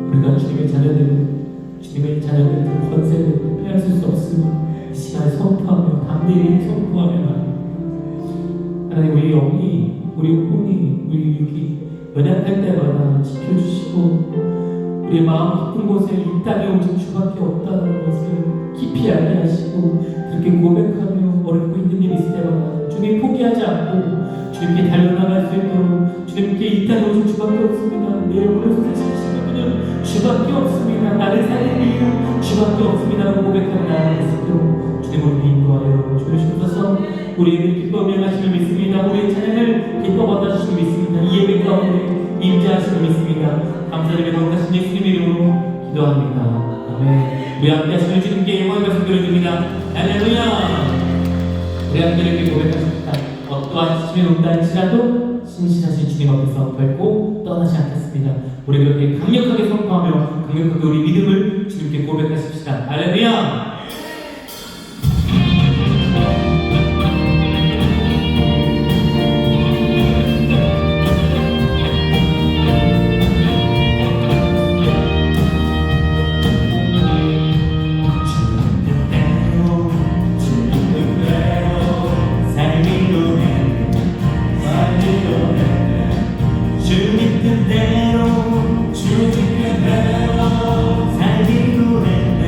우리가 주님의 자녀들 그 권세를 빼앗을 수 없음을 이 시간에 선포하며 담대히 선포하며 하나님 우리 영이 우리 혼이 우리 육이 연약할 때마다 지켜주시고 우리의 마음 깊은 곳에 이 땅에 오직 주밖에 없다는 것을 깊이 알게 하시고 그렇게 고백하며 어렵고 있는 일이 있을 때마다 주님 포기하지 않고 주님께 달려나갈 수 있도록 주님께 이 땅에 오직 주밖에 없습니다. 내 영혼에서 사실 그는 주밖에 없습니다. 나를 살릴 이유 주밖에 없습니다. 고백하며 나아갈 수 있도록 주님을 인도하여 주시옵소서. 우리에게 기뻐 명하심을 믿습니다. 우리의 찬양을 기뻐 받아주심을 믿습니다. 이 예배 가운데 임재하심을 믿습니다. 감사드리며 거룩하신 예수님 이름으로 기도합니다. 아멘. 우리 함께 하시는 주님께 영광을 말씀드립니다. 할렐루야. 우리 함께 이렇게 고백하십니다. 어떠한 시험에 온다 할지라도 신실하신 주님 앞에서 결코 떠나지 않겠습니다. 우리 그렇게 강력하게 선포하며 강력하게 우리 믿음을 주님께 고백하십시다. 할렐루야. 주님 뜻대로 살기로 했네.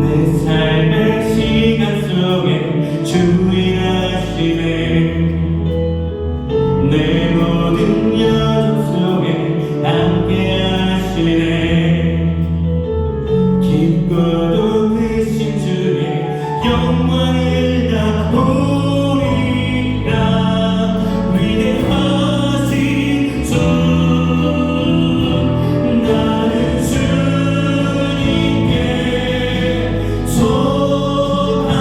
내 삶의 시간 속에 주인하시네. 내 모든 여정 속에 함께 하시네. 깊고도 크신 주의 영광을 다 보리라. 위대하신 주 나는 주님께 소망하며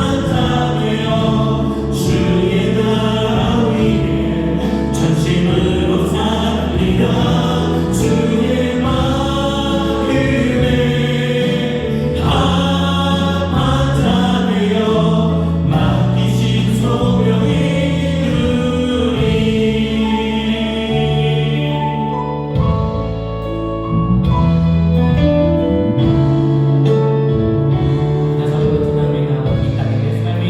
주의 나라 위에 전심으로 살리라. 주의 마음에 합하자 되어 맡기신 소명이 이루리. 나사로 지나갑니다. 이 땅의 내 삶이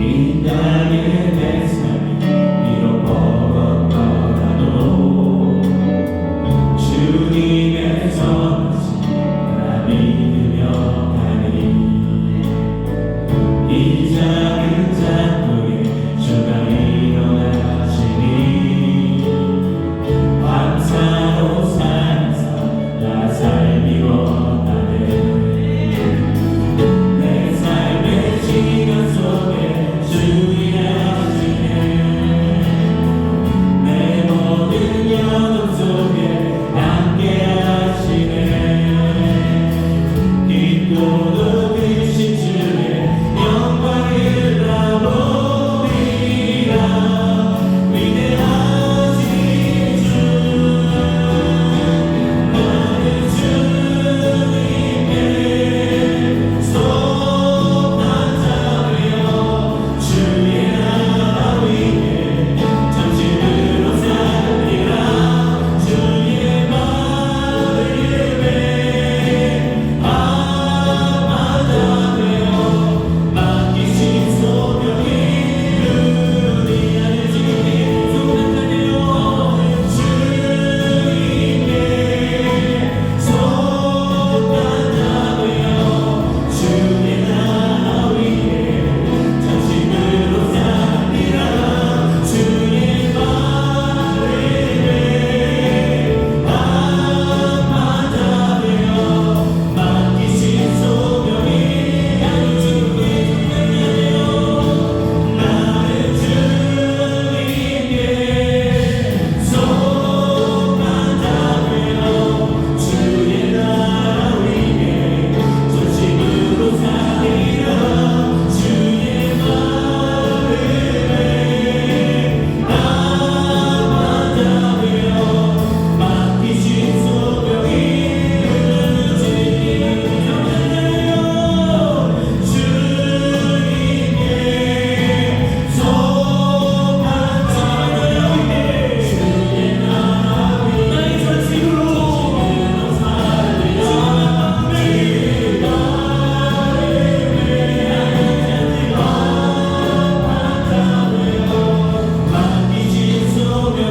이 땅의 내 삶이 비록 버겁더라도 주님의 선하심 나 믿으며 가니. 이 작은 작물에 주가 일어나시니 감사로 살면서 나 삶이 원하네. 내 삶의 시간 속에 주인하시네. 내 모든 여정 속에 함께 하시네. 깊고도 크신 주의 영광을 다 보리라. 위대하신 주 나는 주님께 소망하며 주의 나라 위에 전심으로 살리라. 주의 마음에 합하자 되어 맡기신 소명이 이루리. 하늘 주님께 소망하며 주님께 소망하며 주의 나라 위에 전심으로 살리라. 주의 마음에 합하자 되어 맡기신 소명이 나는 주님께 소망하며 주의 나라 위에 전심으로 살리라. 주의 마음에 합하자 되어 맡기신 소명이 이루어지니. 주님께 소망하며 주의 나라 위에 전심으로 살리라. 주의 맡기신 소명이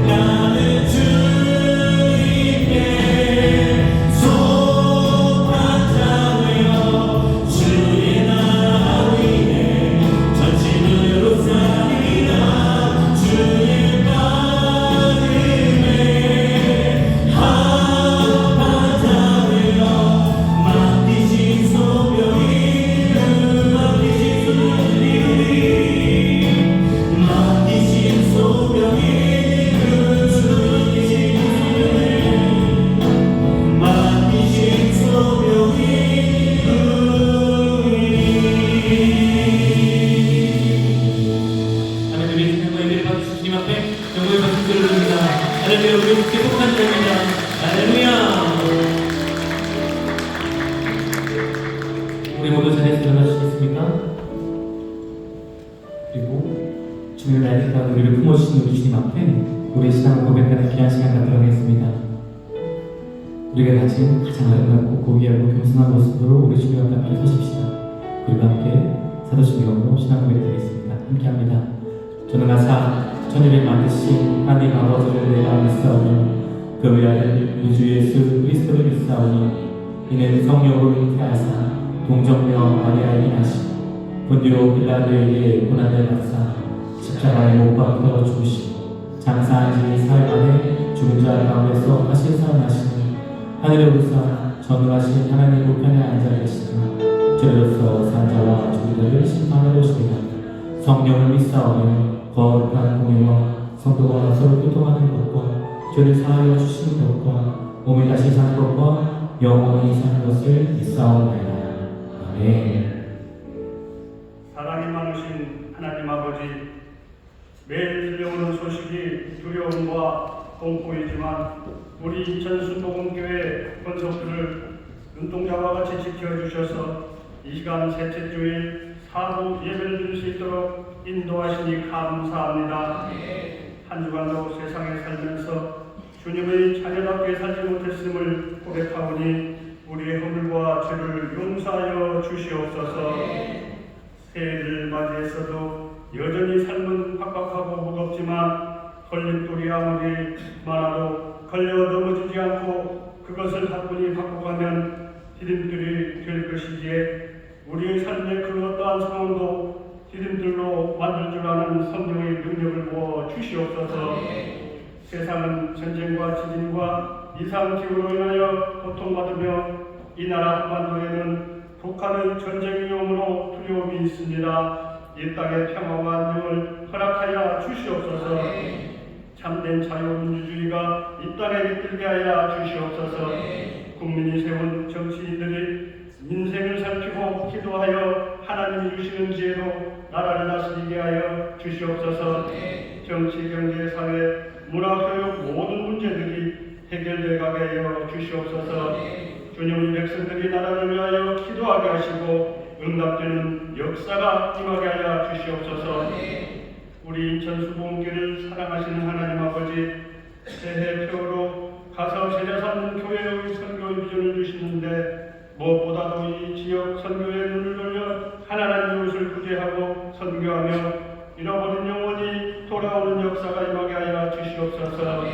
나는 주님께 소망하며 주의 나라 위에 전심으로 살리라. 주의 마음에 합하자 되어 맡기신 소명이 맡기신 소명이 맡기신 소명이 하나님 우리 생각과 예배를 받으신 주님 앞에 영광의 박수를 드립니다. 할렐루야. 우리 기독한 자입니다. 할렐루야. 우리 모두 자리에서 일어나시겠습니까? 그리고 주님을 날개까지 우리를 품어주신 우리 주님 앞에 우리의 신앙을 고백하는 귀한 시간 갖도록 하겠습니다. 우리가 가진 가장 아름답고 고귀하고 겸손한 모습으로 우리 주님 앞에 함께 서십시다. 우리가 함께 사도신경으로 신앙 고백 드리겠습니다. 함께합니다. 저는 가사 천지를 만드신 하나님 아버지를 내가 믿사오니 그 외아들 우주 예수 그리스도를 믿사오니 이는 성령으로 잉태하사 동정녀 마리아에게 나시고 본디오 빌라도에게 고난을 받사 십자가에 못 박혀 죽으시고 장사한 지 사흘 만에 죽은 자 가운데서 다시 살아나시니 하늘에 오르사 전능하신 하나님 우편에 앉아 계시다. 저로서 산자와 죽은 자를 심판하러 오시리라. 성령을 믿사오며 거룩한 공예와 성도와 서로 교통하는 것과 죄를 사하여 주시는 것과 몸이 다시 사는 것과 영원히 사는 것을 믿사옵나이다. 아멘. 사랑이 많으신 하나님 아버지, 매일 들려오는 소식이 두려움과 공포이지만 우리 인천순복음교회 권속들을 눈동자와 같이 지켜주셔서 이 시간 셋째 주일 사부 예배를 드릴 수 있도록 인도하시니 감사합니다. 한 주간도 세상에 살면서 주님의 자녀답게 살지 못했음을 고백하오니 우리의 허물과 죄를 용서하여 주시옵소서. 새해를 맞이했어도 여전히 삶은 팍팍하고 무겁지만 걸림돌이 아무리 많아도 걸려 넘어지지 않고 그것을 가뿐히 바꿔가면 디딤돌이 될 것이기에 우리의 삶의 그 어떠한 상황도 디딤돌로 만들 줄 아는 성령의 능력을 부어 주시옵소서. 세상은 전쟁과 지진과 이상기후로 인하여 고통받으며 이 나라 한반도에는 북한의 전쟁 위험으로 두려움이 있습니다. 이 땅의 평화와 안녕을 허락하여 주시옵소서. 참된 자유민주주의가 이 땅에 깃들게 하여 주시옵소서. 국민이 세운 정치인들이 민생을 살피고 기도하여 하나님이 주시는 지혜로 나라를 다스리게 하여 주시옵소서. 정치, 경제, 사회, 문화, 교육 모든 문제들이 해결되게 하여 주시옵소서. 주님의 백성들이 나라를 위하여 기도하게 하시고 응답되는 역사가 임하게 하여 주시옵소서. 우리 인천수봉교를 사랑하시는 하나님 아버지, 새해 표로 가서 제자 삼는 교회의 선교의 비전을 주시는데 무엇보다도 이 지역 선교의 눈을 돌려 가난한 이웃을 구제하고 선교하며 잃어버린 영혼이 돌아오는 역사가 임하게 하여 주시옵소서.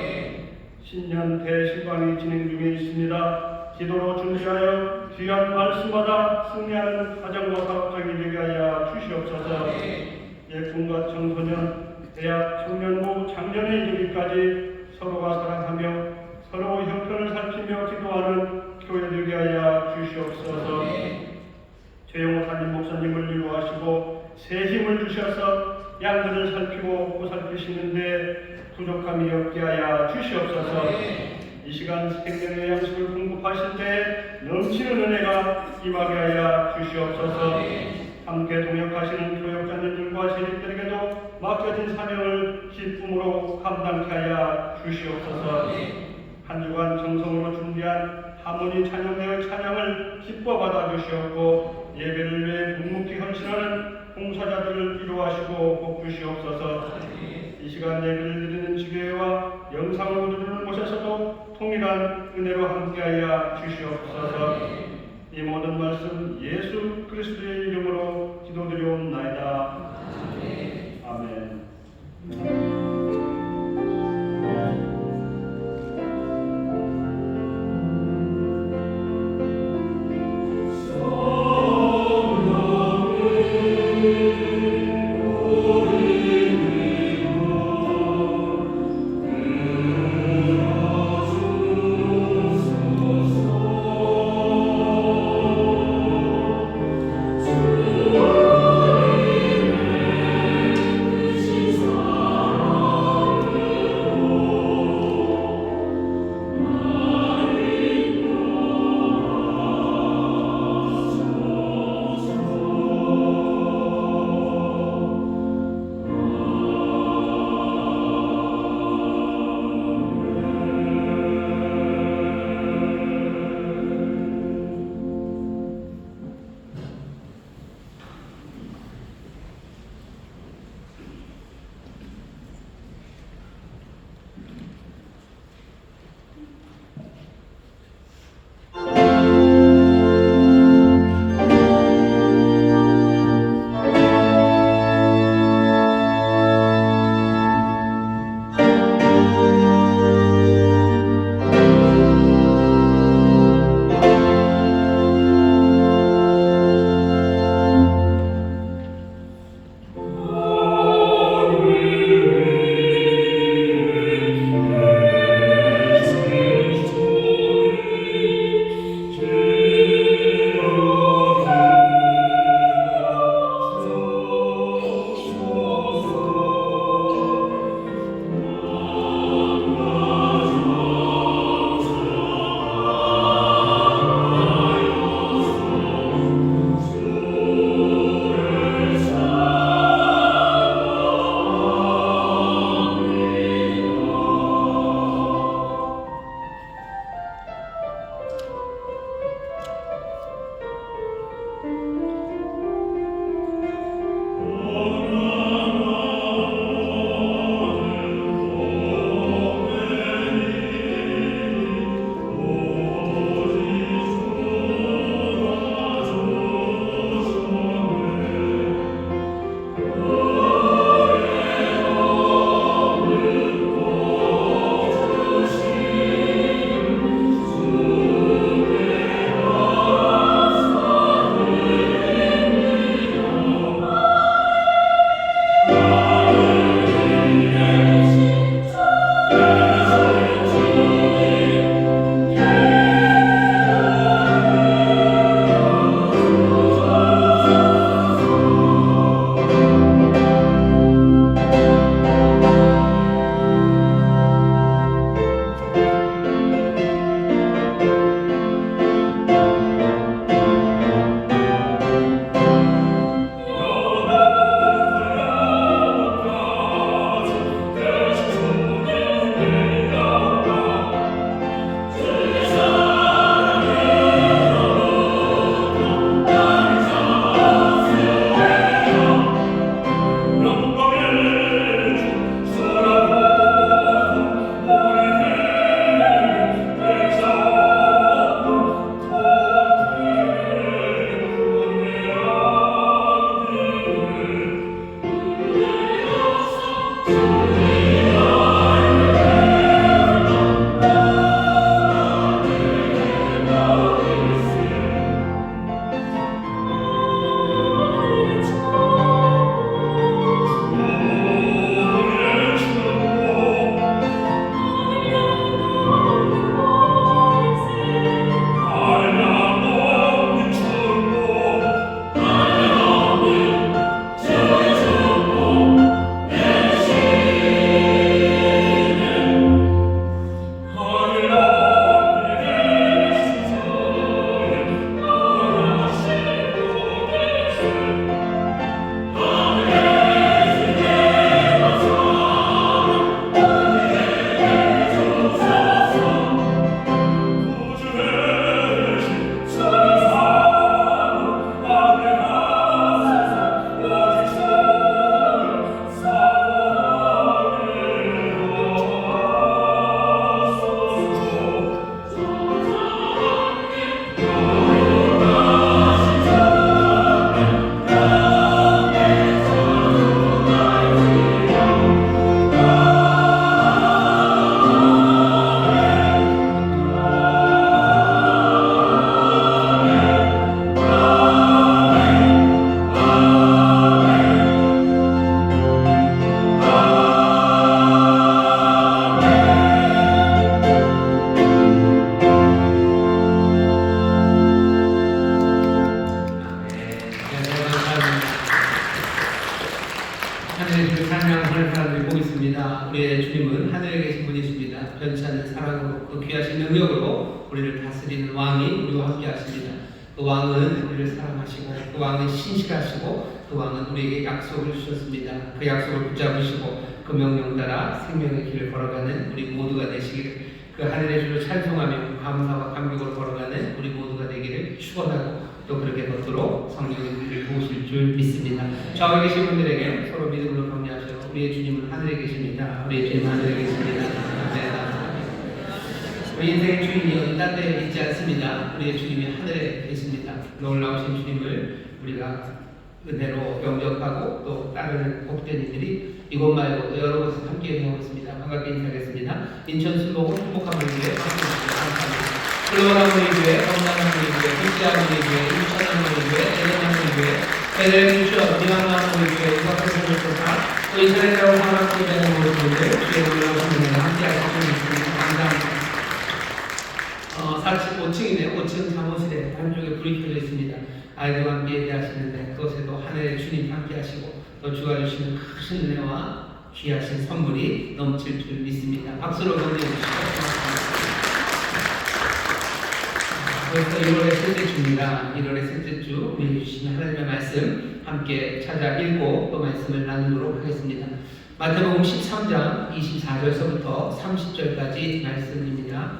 신년 대신방이 진행 중에 있습니다. 기도로 준비하여 귀한 말씀마다 승리하는 가정과 사업장이 되게 하여 주시옵소서. 예꿈과 청소년, 대학, 청년부, 장년에 이르기까지 서로가 사랑하며 서로 형편을 살피며 기도하는 교회 되게 하여 주시옵소서. 최영호 담임 목사님을 위로하시고 새 힘을 주셔서 양들을 살피고 보살피시는데 부족함이 없게 하여 주시옵소서. 이 시간 생명의 양식을 공급하실 때 넘치는 은혜가 임하게 하여 주시옵소서. 함께 동역하시는 교역자님들과 세력들에게도 맡겨진 사명을 기쁨으로 감당케 하여 주시옵소서. 한 주간 정성으로 준비한 하모니 찬양대의 찬양을 기뻐 받아 주시옵고 예배를 위해 묵묵히 헌신하는 봉사자들을 위로하시고 복 주시옵소서. 이 시간 예배를 드리는 지교회와 영상으로 드리는 곳에서도 통일한 은혜로 함께하여 주시옵소서. 이 모든 말씀 예수 그리스도의 이름으로 기도드리옵나이다. 아멘. 보고 있습니다. 우리의 주님은 하늘에 계신 분이십니다. 변치 않는 사랑으로 그 귀하신 능력으로 우리를 다스리는 왕이 우리와 함께 하십니다. 그 왕은 우리를 사랑하시고 그 왕은 신실하시고 그 왕은 우리에게 약속을 주셨습니다. 그 약속을 붙잡으시고 그 명령 따라 생명의 길을 걸어가는 우리 모두가 되시기를, 그 하늘의 주를 찬송하며 감사와 감격으로 걸어가는 우리 모두가 되기를 축원하고 또 그렇게 걷도록 성령이 우리를 도우실 줄 믿습니다. 좌우에 계신 분들에게 서로 믿음으로 격려하시고 우리의 주님은 하늘에 계십니다. 우리의 주님은 하늘에 계십니다. 우리 인생의 주인이 어디 딴 데 있지 않습니다. 우리의 주님이 하늘에 계십니다. 놀라우신 주님을 우리가 은혜로 영접하고 또 따르는 복된 이들이 이곳 말고 또 여러 곳에 함께 되고 있습니다. 반갑게 인사하겠습니다. 인천 순복음 행복한 분위기에 감사합니다. 글로벌한 분위기에 건강한 분위기에 빛지한 분위기에 인천한 분위기에 대전한 분위기에 대전주처 미망한 분위기에 유학생을 조사 또 인천에서 상학고 되는 모든 분들 주의 놀라우신 분들과 함께 하실 수 있습니다. 감사합니다. 45층이네요. 5층 사무실에 한쪽에 불이 켜져 있습니다. 아이들과 함께 예배하시는데 그것에도 하늘의 주님 함께 하시고 또 주가 주시는 큰 은혜와 귀하신 선물이 넘칠 줄 믿습니다. 박수로 격려해 주시고 벌써 1월의 셋째 주입니다. 1월의 셋째 주 우리 주시는 하나님의 말씀 함께 찾아 읽고 또 말씀을 나누도록 하겠습니다. 마태복음 13장 24절서부터 30절까지 말씀입니다.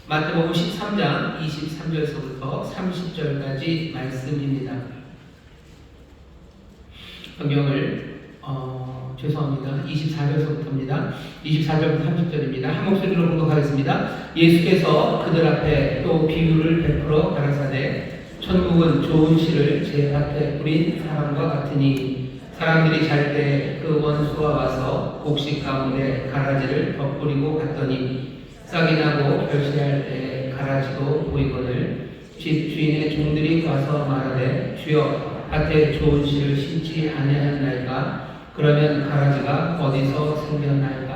마태복음 13장 23절서부터 30절까지 말씀입니다. 성경을 죄송합니다. 24절서부터입니다. 24절부터 30절입니다. 한 목소리로 봉독하겠습니다. 예수께서 그들 앞에 또 비유를 베풀어 가라사대 천국은 좋은 씨를 제 밭에 뿌린 사람과 같으니 사람들이 잘 때 그 원수가 와서 곡식 가운데 가라지를 덧뿌리고 갔더니 싹이 나고 결실할 때 가라지도 보이거늘 집 주인의 종들이 와서 말하되 주여 밭에 좋은 씨를 심지 아니하였나이까 그러면 가라지가 어디서 생겼나이까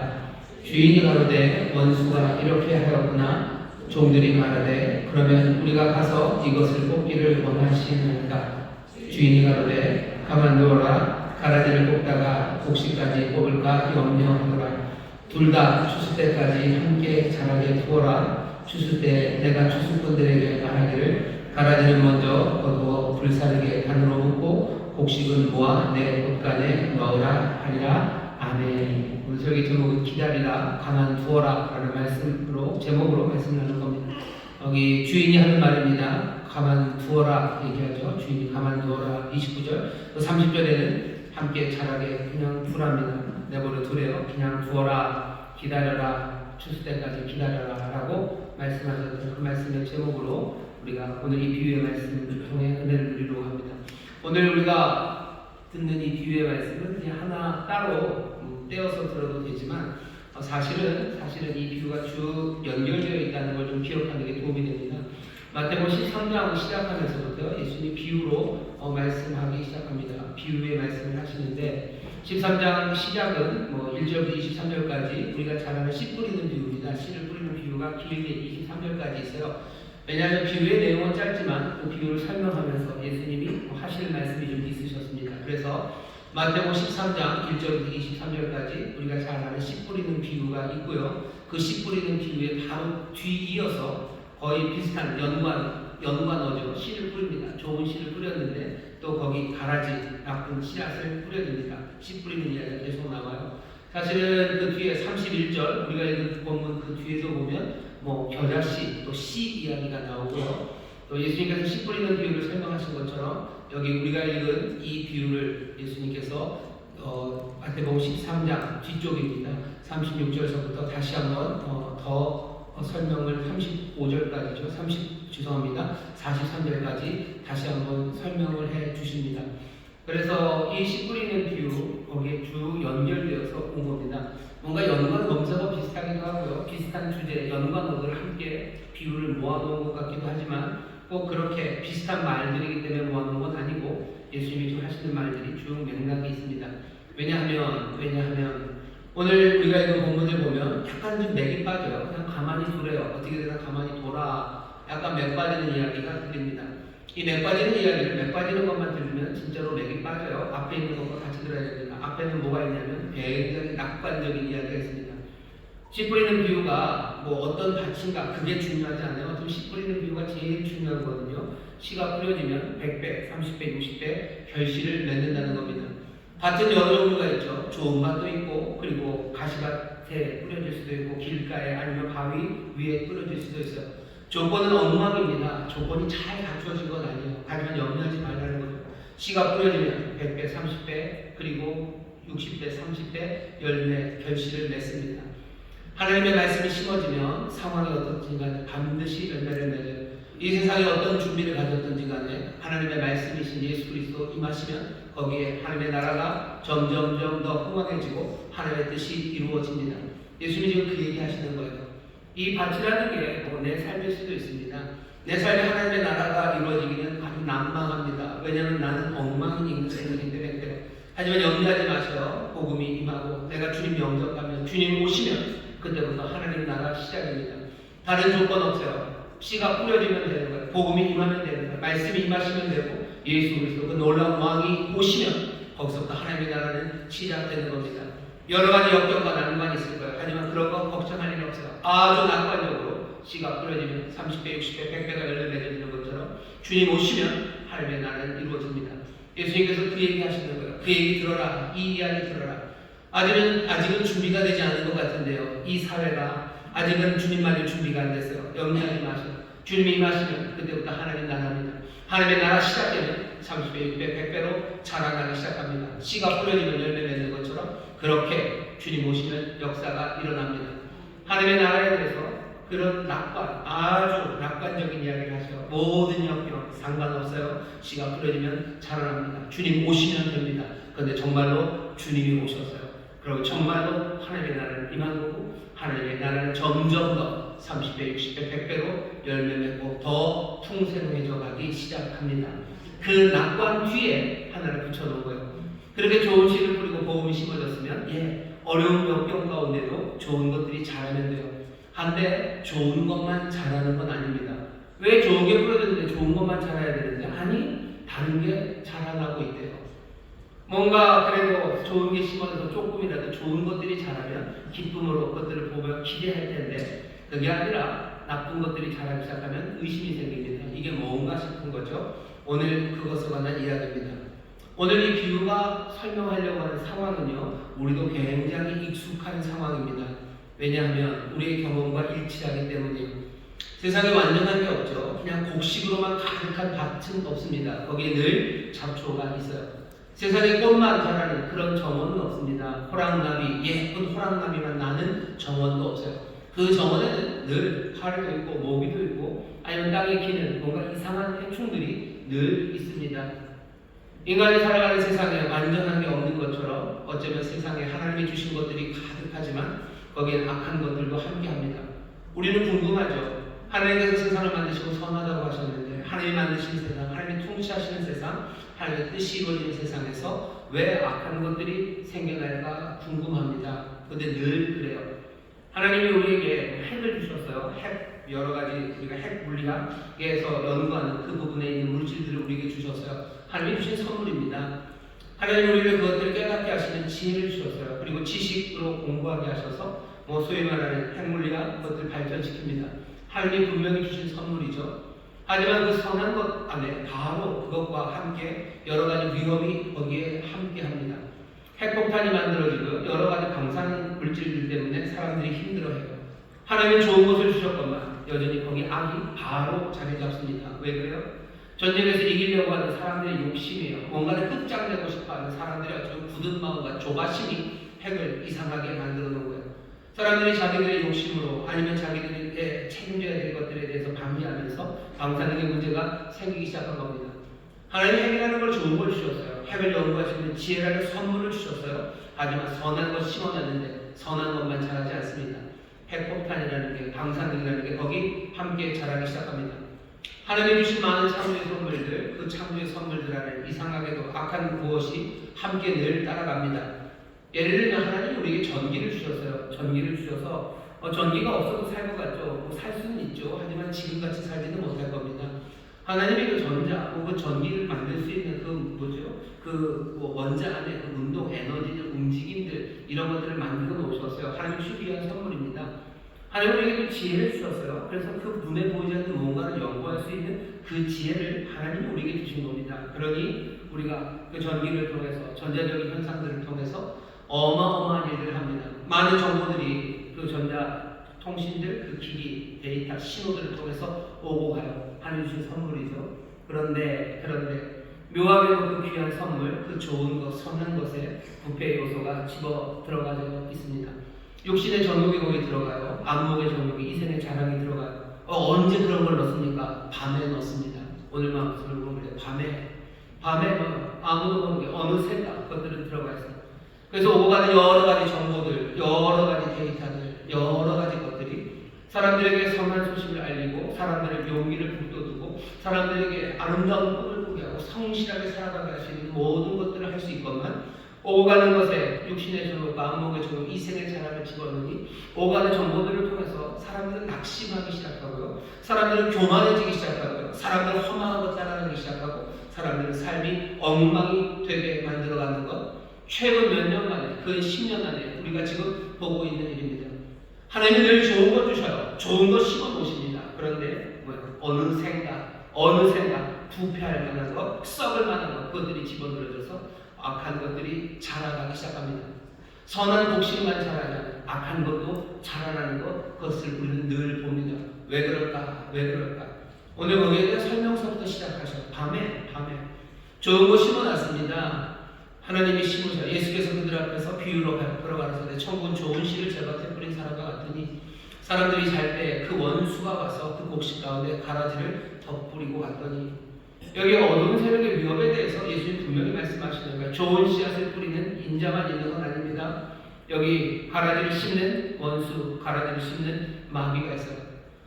주인이 가로되 원수가 이렇게 하였구나 종들이 말하되 그러면 우리가 가서 이것을 뽑기를 원하시나이까 주인이 가로되 가만두어라 가라지를 뽑다가 곡식까지 뽑을까 염려하더라 둘 다 추수 때까지 함께 자라게 두어라. 추수 때 내가 추수꾼들에게 말하기를 가라지는 먼저 거두어 불사르게 단으로 묶고 곡식은 모아 내 곳간에 넣으라 하리라. 아멘. 오늘 설교 제목은 기다리라 가만 두어라 라는 말씀으로 제목으로 말씀 나눌 겁니다. 여기 주인이 하는 말입니다. 가만 두어라 얘기하죠. 주인이 가만 두어라. 29절 또 30절에는 함께 자라게 그냥 두랍니다. 내버려 두래요. 그냥 두어라, 기다려라, 추수 때까지 기다려라 라고 말씀하셨던 그 말씀의 제목으로 우리가 오늘 이 비유의 말씀을 통해 은혜를 누리려고 합니다. 오늘 우리가 듣는 이 비유의 말씀은 그냥 하나 따로 떼어서 들어도 되지만 사실은 이 비유가 쭉 연결되어 있다는 걸 좀 기억하는 게 도움이 됩니다. 마태복음 13장 시작하면서부터 예수님이 비유로 말씀하기 시작합니다. 비유의 말씀을 하시는데 13장 시작은 1절부터 23절까지 우리가 잘 아는 씨 뿌리는 비유입니다. 씨를 뿌리는 비유가 길게 23절까지 있어요. 왜냐하면 비유의 내용은 짧지만 그 비유를 설명하면서 예수님이 하실 말씀이 좀 있으셨습니다. 그래서 마태복음 13장 1절부터 23절까지 우리가 잘 아는 씨 뿌리는 비유가 있고요. 그 씨 뿌리는 비유에 바로 뒤이어서 거의 비슷한 연관어죠. 씨를 뿌립니다. 좋은 씨를 뿌렸는데 또 거기 가라지, 나쁜 씨앗을 뿌려줍니다. 씨 뿌리는 이야기가 계속 나와요. 사실은 그 뒤에 31절 우리가 읽은 본문 그 뒤에도 보면 겨자씨, 또 씨 이야기가 나오고요. 또 예수님께서 씨 뿌리는 비유를 설명하신 것처럼 여기 우리가 읽은 이 비유를 예수님께서 마태복음 13장 뒤쪽입니다. 36절서부터 다시 한번 더 설명을 35절까지죠. 43절까지 다시 한번 설명을 해 주십니다. 그래서 이 씨 뿌리는 비유 거기에 쭉 연결되어서 온 겁니다. 뭔가 연관 검사가 비슷하기도 하고요. 비슷한 주제 연관어들을 함께 비유를 모아놓은 것 같기도 하지만 꼭 그렇게 비슷한 말들이기 때문에 모아놓은 건 아니고 예수님이 좀 하시는 말들이 쭉 맥락이 있습니다. 왜냐하면 오늘 우리가 읽은 본문을 보면 약간 좀 맥이 빠져요. 그냥 가만히 두래요. 어떻게 되나 가만히 돌아. 약간 맥 빠지는 이야기가 들립니다. 이 맥 빠지는 이야기를 맥 빠지는 것만 들으면 진짜로 맥이 빠져요. 앞에 있는 것과 같이 들어야 됩니다. 됩니다. 앞에는 뭐가 있냐면 굉장히 낙관적인 이야기가 있습니다. 씨 뿌리는 비유가 뭐 어떤 밭인가 그게 중요하지 않아요. 어떤 씨 뿌리는 비유가 제일 중요한 거거든요. 씨가 뿌려지면 100배, 30배, 60배 결실을 맺는다는 겁니다. 밭은 여러 종류가 있죠. 좋은 밭도 있고 그리고 가시밭에 뿌려질 수도 있고 길가에 아니면 바위 위에 뿌려질 수도 있어요. 조건은 엉망입니다. 조건이 잘 갖추어진 건 아니에요. 하지만 염려하지 말라는 거죠. 씨가 뿌려지면 100배, 30배 그리고 60배, 30배 열매, 결실을 맺습니다. 하나님의 말씀이 심어지면 상황이 어떻든지 간에 반드시 열매를 맺어요. 이 세상에 어떤 준비를 가졌든지 간에 하나님의 말씀이신 예수 그리스도 임하시면 거기에 하나님의 나라가 점점점 더 풍성해지고 하나님의 뜻이 이루어집니다. 예수님이 지금 그 얘기 하시는 거예요. 이 밭이라는 게 내 삶일 수도 있습니다. 내 삶에 하나님의 나라가 이루어지기는 아주 난망합니다. 왜냐하면 나는 엉망인 인생이기 때문에. 하지만 염려하지 마세요. 복음이 임하고 내가 주님 영접하면 주님 오시면 그때부터 하나님 나라 시작입니다. 다른 조건 없어요. 씨가 뿌려지면 되는 거예요. 복음이 임하면 되는 거예요. 말씀이 임하시면 되고 예수 그리스도 그 놀라운 왕이 오시면 거기서부터 하나님의 나라는 시작되는 겁니다. 여러 가지 역경과 난관이 있을 거예요. 하지만 그런 거 걱정할 일이 없어요. 아주 낙관적으로 씨가 뿌려지면 30배, 60배, 100배가 열매 맺어지는 것처럼 주님 오시면 하나님의 나라는 이루어집니다. 예수님께서 그 얘기 하시는 거예요. 그 얘기 들어라. 이 이야기 들어라. 아직은 준비가 되지 않은 것 같은데요. 이 사회가 아직은 주님 맞을 준비가 안 됐어요. 염려하지 마세요. 주님이 임하시면 그때부터 하나님 나라입니다. 하나님의 나라 시작되면 30배, 6배, 100배로 자라나기 시작합니다. 씨가 뿌려지면 열매 맺는 것처럼 그렇게 주님 오시면 역사가 일어납니다. 하나님의 나라에 대해서 그런 아주 낙관적인 이야기를 하죠. 모든 역경 상관없어요. 씨가 뿌려지면 자라납니다. 주님 오시면 됩니다. 그런데 정말로 주님이 오셨어요. 그리고 정말로 하나님의 나라를 임한 거고 하나님의 나라는 점점 더 30배, 60배, 100배로 열매 맺고 더 풍성해져 가기 시작합니다. 그 낙관 뒤에 하나를 붙여놓은 거예요. 그렇게 좋은 씨를 뿌리고 복음이 심어졌으면 어려운 역경 가운데도 좋은 것들이 자라면 돼요. 한데 좋은 것만 자라는 건 아닙니다. 왜 좋은 게 뿌려졌는데 좋은 것만 자라야 되는데? 아니, 다른 게 자라나고 있대요. 뭔가 그래도 좋은 게 심어져서 조금이라도 좋은 것들이 자라면 기쁨으로 그것들을 보며 기대할 텐데 그게 아니라 나쁜 것들이 자라기 시작하면 의심이 생깁니다. 이게 뭔가 싶은 거죠. 오늘 그것에 관한 이야기입니다. 오늘 이 비유가 설명하려고 하는 상황은요, 우리도 굉장히 익숙한 상황입니다. 왜냐하면 우리의 경험과 일치하기 때문이에요. 세상에 완전한 게 없죠. 그냥 곡식으로만 가득한 밭은 없습니다. 거기에 늘 잡초가 있어요. 세상에 꽃만 자라는 그런 정원은 없습니다. 호랑나비, 예쁜 호랑나비만 나는 정원도 없어요. 그 정원에는 늘 파리도 있고 모기도 있고 아니면 땅에 기는 뭔가 이상한 해충들이 늘 있습니다. 인간이 살아가는 세상에 완전한 게 없는 것처럼 어쩌면 세상에 하나님이 주신 것들이 가득하지만 거기에는 악한 것들도 함께합니다. 우리는 궁금하죠. 하나님께서 세상을 만드시고 선하다고 하셨는데 하나님이 만드신 세상, 하나님이 통치하시는 세상, 하나님의 뜻이 이루어지는 세상에서 왜 악한 것들이 생겨날까 궁금합니다. 그런데 늘 그래요. 하나님이 우리에게 핵을 주셨어요. 핵, 여러 가지 우리가 핵 물리학에서 연구하는 그 부분에 있는 물질들을 우리에게 주셨어요. 하나님이 주신 선물입니다. 하나님 우리를 그것들을 깨닫게 하시는 지혜를 주셨어요. 그리고 지식으로 공부하게 하셔서 소위 말하는 핵물리학 그것들을 발전시킵니다. 하나님이 분명히 주신 선물이죠. 하지만 그 선한 것 안에 바로 그것과 함께 여러 가지 위험이 거기에 함께합니다. 핵폭탄이 만들어지고 여러 가지 방사능 물질들 때문에 사람들이 힘들어해요. 하나님은 좋은 것을 주셨건만 여전히 거기 악이 바로 자리 잡습니다. 왜 그래요? 전쟁에서 이기려고 하는 사람들의 욕심이에요. 뭔가를 끝장내고 싶어하는 사람들의 아주 굳은 마음과 조바심이 핵을 이상하게 만들어 놓은 거예요. 사람들이 자기들의 욕심으로 아니면 자기들의 책임져야 될 것들에 대해서 방해하면서 방사능의 문제가 생기기 시작한 겁니다. 하나님이 핵이라는 걸 좋은 걸 주셨어요. 핵을 연구할 수 있는 지혜라는 선물을 주셨어요. 하지만 선한 것 심어놨는데 선한 것만 자라지 않습니다. 핵폭탄이라는 게, 방사능이라는 게 거기 함께 자라기 시작합니다. 하나님이 주신 많은 창조의 선물들, 그 창조의 선물들 안에 이상하게도 악한 무엇이 함께 늘 따라갑니다. 예를 들면 하나님이 우리에게 전기를 주셨어요. 전기를 주셔서 전기가 없어도 살 것 같죠. 살 수는 있죠. 하지만 지금같이 살지는 못할 겁니다. 하나님이 그 전자 혹은 전기를 만들 수 있는 그 뭐죠? 그 원자 안에 그 운동, 에너지들, 움직임들 이런 것들을 만들어 놓으셨어요. 하나님 주기한 선물입니다. 하나님 우리에게 지혜를 주셨어요. 그래서 그 눈에 보이지 않는 뭔가를 연구할 수 있는 그 지혜를 하나님이 우리에게 주신 겁니다. 그러니 우리가 그 전기를 통해서 전자적인 현상들을 통해서 어마어마한 일들을 합니다. 많은 정보들이 그 전자 통신들, 그 기기, 데이터, 신호들을 통해서 오고 가요. 하나님 주신 선물이죠. 그런데 묘하게도 그 귀한 선물, 그 좋은 것, 선한 것에 부패의 요소가 집어 들어가져 있습니다. 육신의 정욕이 거기 들어가요. 안목의 정욕이, 이생의 자랑이 들어가요. 언제 그런 걸 넣습니까? 밤에 넣습니다. 오늘만 설명을 그래요. 밤에 아무도 모르게 어느새가 그것들은 들어가 있어요. 그래서 오고 가는 여러 가지 정보들, 여러 가지 데이터들, 여러 가지 것들이 사람들에게 선한 소식을 알리고 사람들의 용기를 북돋우고 사람들에게 아름다운 꿈을 꾸게 하고 성실하게 살아가게 할 수 있는 모든 것들을 할 수 있건만 오고 가는 것에 육신의 정욕, 마음목의 정욕, 이생의 자랑을 집어넣으니 오고 가는 정보들을 통해서 사람들은 낙심하기 시작하고요. 사람들은 교만해지기 시작하고요. 사람들은 험한 것 따라가기 시작하고 사람들은 삶이 엉망이 되게 만들어가는 것. 최근 몇 년 만에, 그 10년 안에 우리가 지금 보고 있는 일입니다. 하나님이 늘 좋은 것 주셔요. 좋은 것 심어 놓으십니다. 그런데 어느샌가 부패할 만한 것, 썩을 만한 것, 그것들이 집어넣어져서 악한 것들이 자라나기 시작합니다. 선한 복식만 자라냐, 악한 것도 자라나는 것, 그것을 우리는 늘 봅니다. 왜 그럴까? 오늘 거기에 대한 설명서부터 시작하셔요. 밤에 좋은 거 심어놨습니다. 하나님이 심으셔. 예수께서 그들 앞에서 비유로 베풀어 가라사대 천국은 좋은 씨를 제밭에 뿌린 사람과 같으니 사람들이 잘 때 그 원수가 와서 그 곡식 가운데 가라지를 덧뿌리고 갔더니 여기 어두운 세력의 위협에 대해서 예수님 분명히 말씀하시는 거예요. 좋은 씨앗을 뿌리는 인자만 있는 건 아닙니다. 여기 가라지를 심는 원수, 가라지를 심는 마귀가 있어요.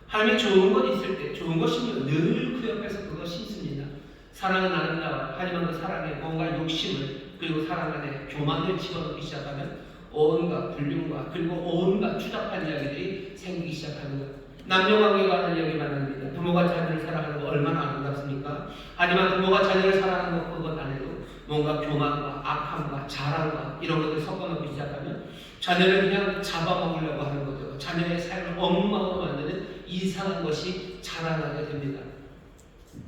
하나님이 좋은 것 있을 때 좋은 것 심으면 늘 그 옆에서 그거 심습니다. 사랑은 아름다워요. 하지만 그 사랑에 뭔가 욕심을 그리고 사랑 안에 교만을 집어넣기 시작하면 온갖 불륜과 그리고 온갖 추잡한 이야기들이 생기기 시작하는 거예요. 남녀관계가 하는 이야기 말합니다. 부모가 자녀를 사랑하는 거 얼마나 아름답습니까? 하지만 부모가 자녀를 사랑하는 것 그것 안 해도 뭔가 교만과 악함과 자랑과 이런 것들 섞어놓기 시작하면 자녀를 그냥 잡아먹으려고 하는 거죠. 자녀의 삶을 엉망으로 만드는 이상한 것이 자라나게 됩니다.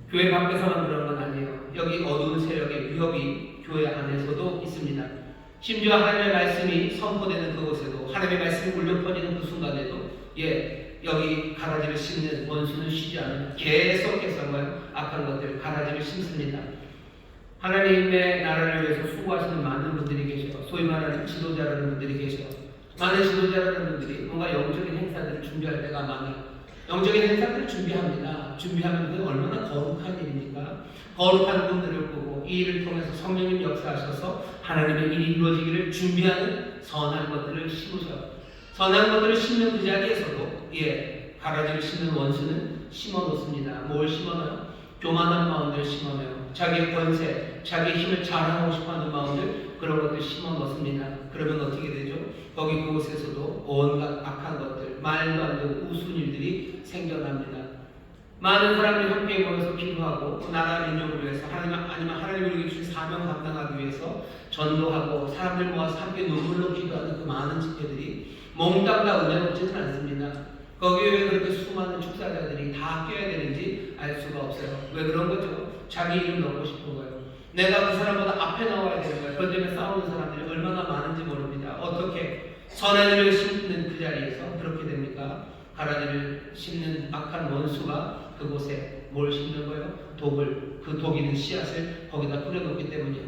교회 밖에서만 그런 건 아니에요. 여기 어두운 세력의 위협이 교회 안에서도 있습니다. 심지어 하나님의 말씀이 선포되는 그곳에도 하나님의 말씀이 울려 퍼지는 그 순간에도 여기 가라지를 심는 원수는 쉬지 않아요. 계속해서 악한 것들 가라지를 심습니다. 하나님의 나라를 위해서 수고하시는 많은 분들이 계셔요. 소위 말하는 지도자라는 분들이 계셔요. 많은 지도자라는 분들이 뭔가 영적인 행사들을 준비할 때가 많아요. 영적인 행사들을 준비합니다. 준비하면 그게 얼마나 거룩한 일입니까? 거룩한 분들을 보고 이 일을 통해서 성령님 역사하셔서 하나님의 일이 이루어지기를 준비하는 선한 것들을 심으셔요. 선한 것들을 심는 그 자리에서도 가라지를 심는 원수는 심어놓습니다. 뭘 심어놔요? 교만한 마음들을 심어놔요. 자기의 권세, 자기의 힘을 자랑하고 싶어하는 마음들 그런 것들 심어놓습니다. 그러면 어떻게 되죠? 거기 그곳에서도 온갖 악한 것들, 말도 안 되는 우스운 일들이 생겨납니다. 많은 사람들이 함께 모여서 기도하고 나라 민족을 위해서 아니면 하나님을 우리에게 주신 사명 감당하기 위해서 전도하고 사람들 모아서 함께 눈물로 기도하는 그 많은 집회들이 몽땅 다 은혜롭지는 않습니다. 거기에 왜 그렇게 수많은 축사자들이 다 껴야 되는지 알 수가 없어요. 왜 그런 거죠? 자기 이름 넣고 싶은 거예요. 내가 그 사람보다 앞에 나와야 되는 거예요. 그것 때문에 싸우는 사람들이 얼마나 많은지 모릅니다. 어떻게 선한 일을 심는 그 자리에서 그렇게 됩니까? 가라지를 심는 악한 원수가 그곳에 뭘 심는 거예요? 독을, 그 독이는 씨앗을 거기다 뿌려놓기 때문이에요.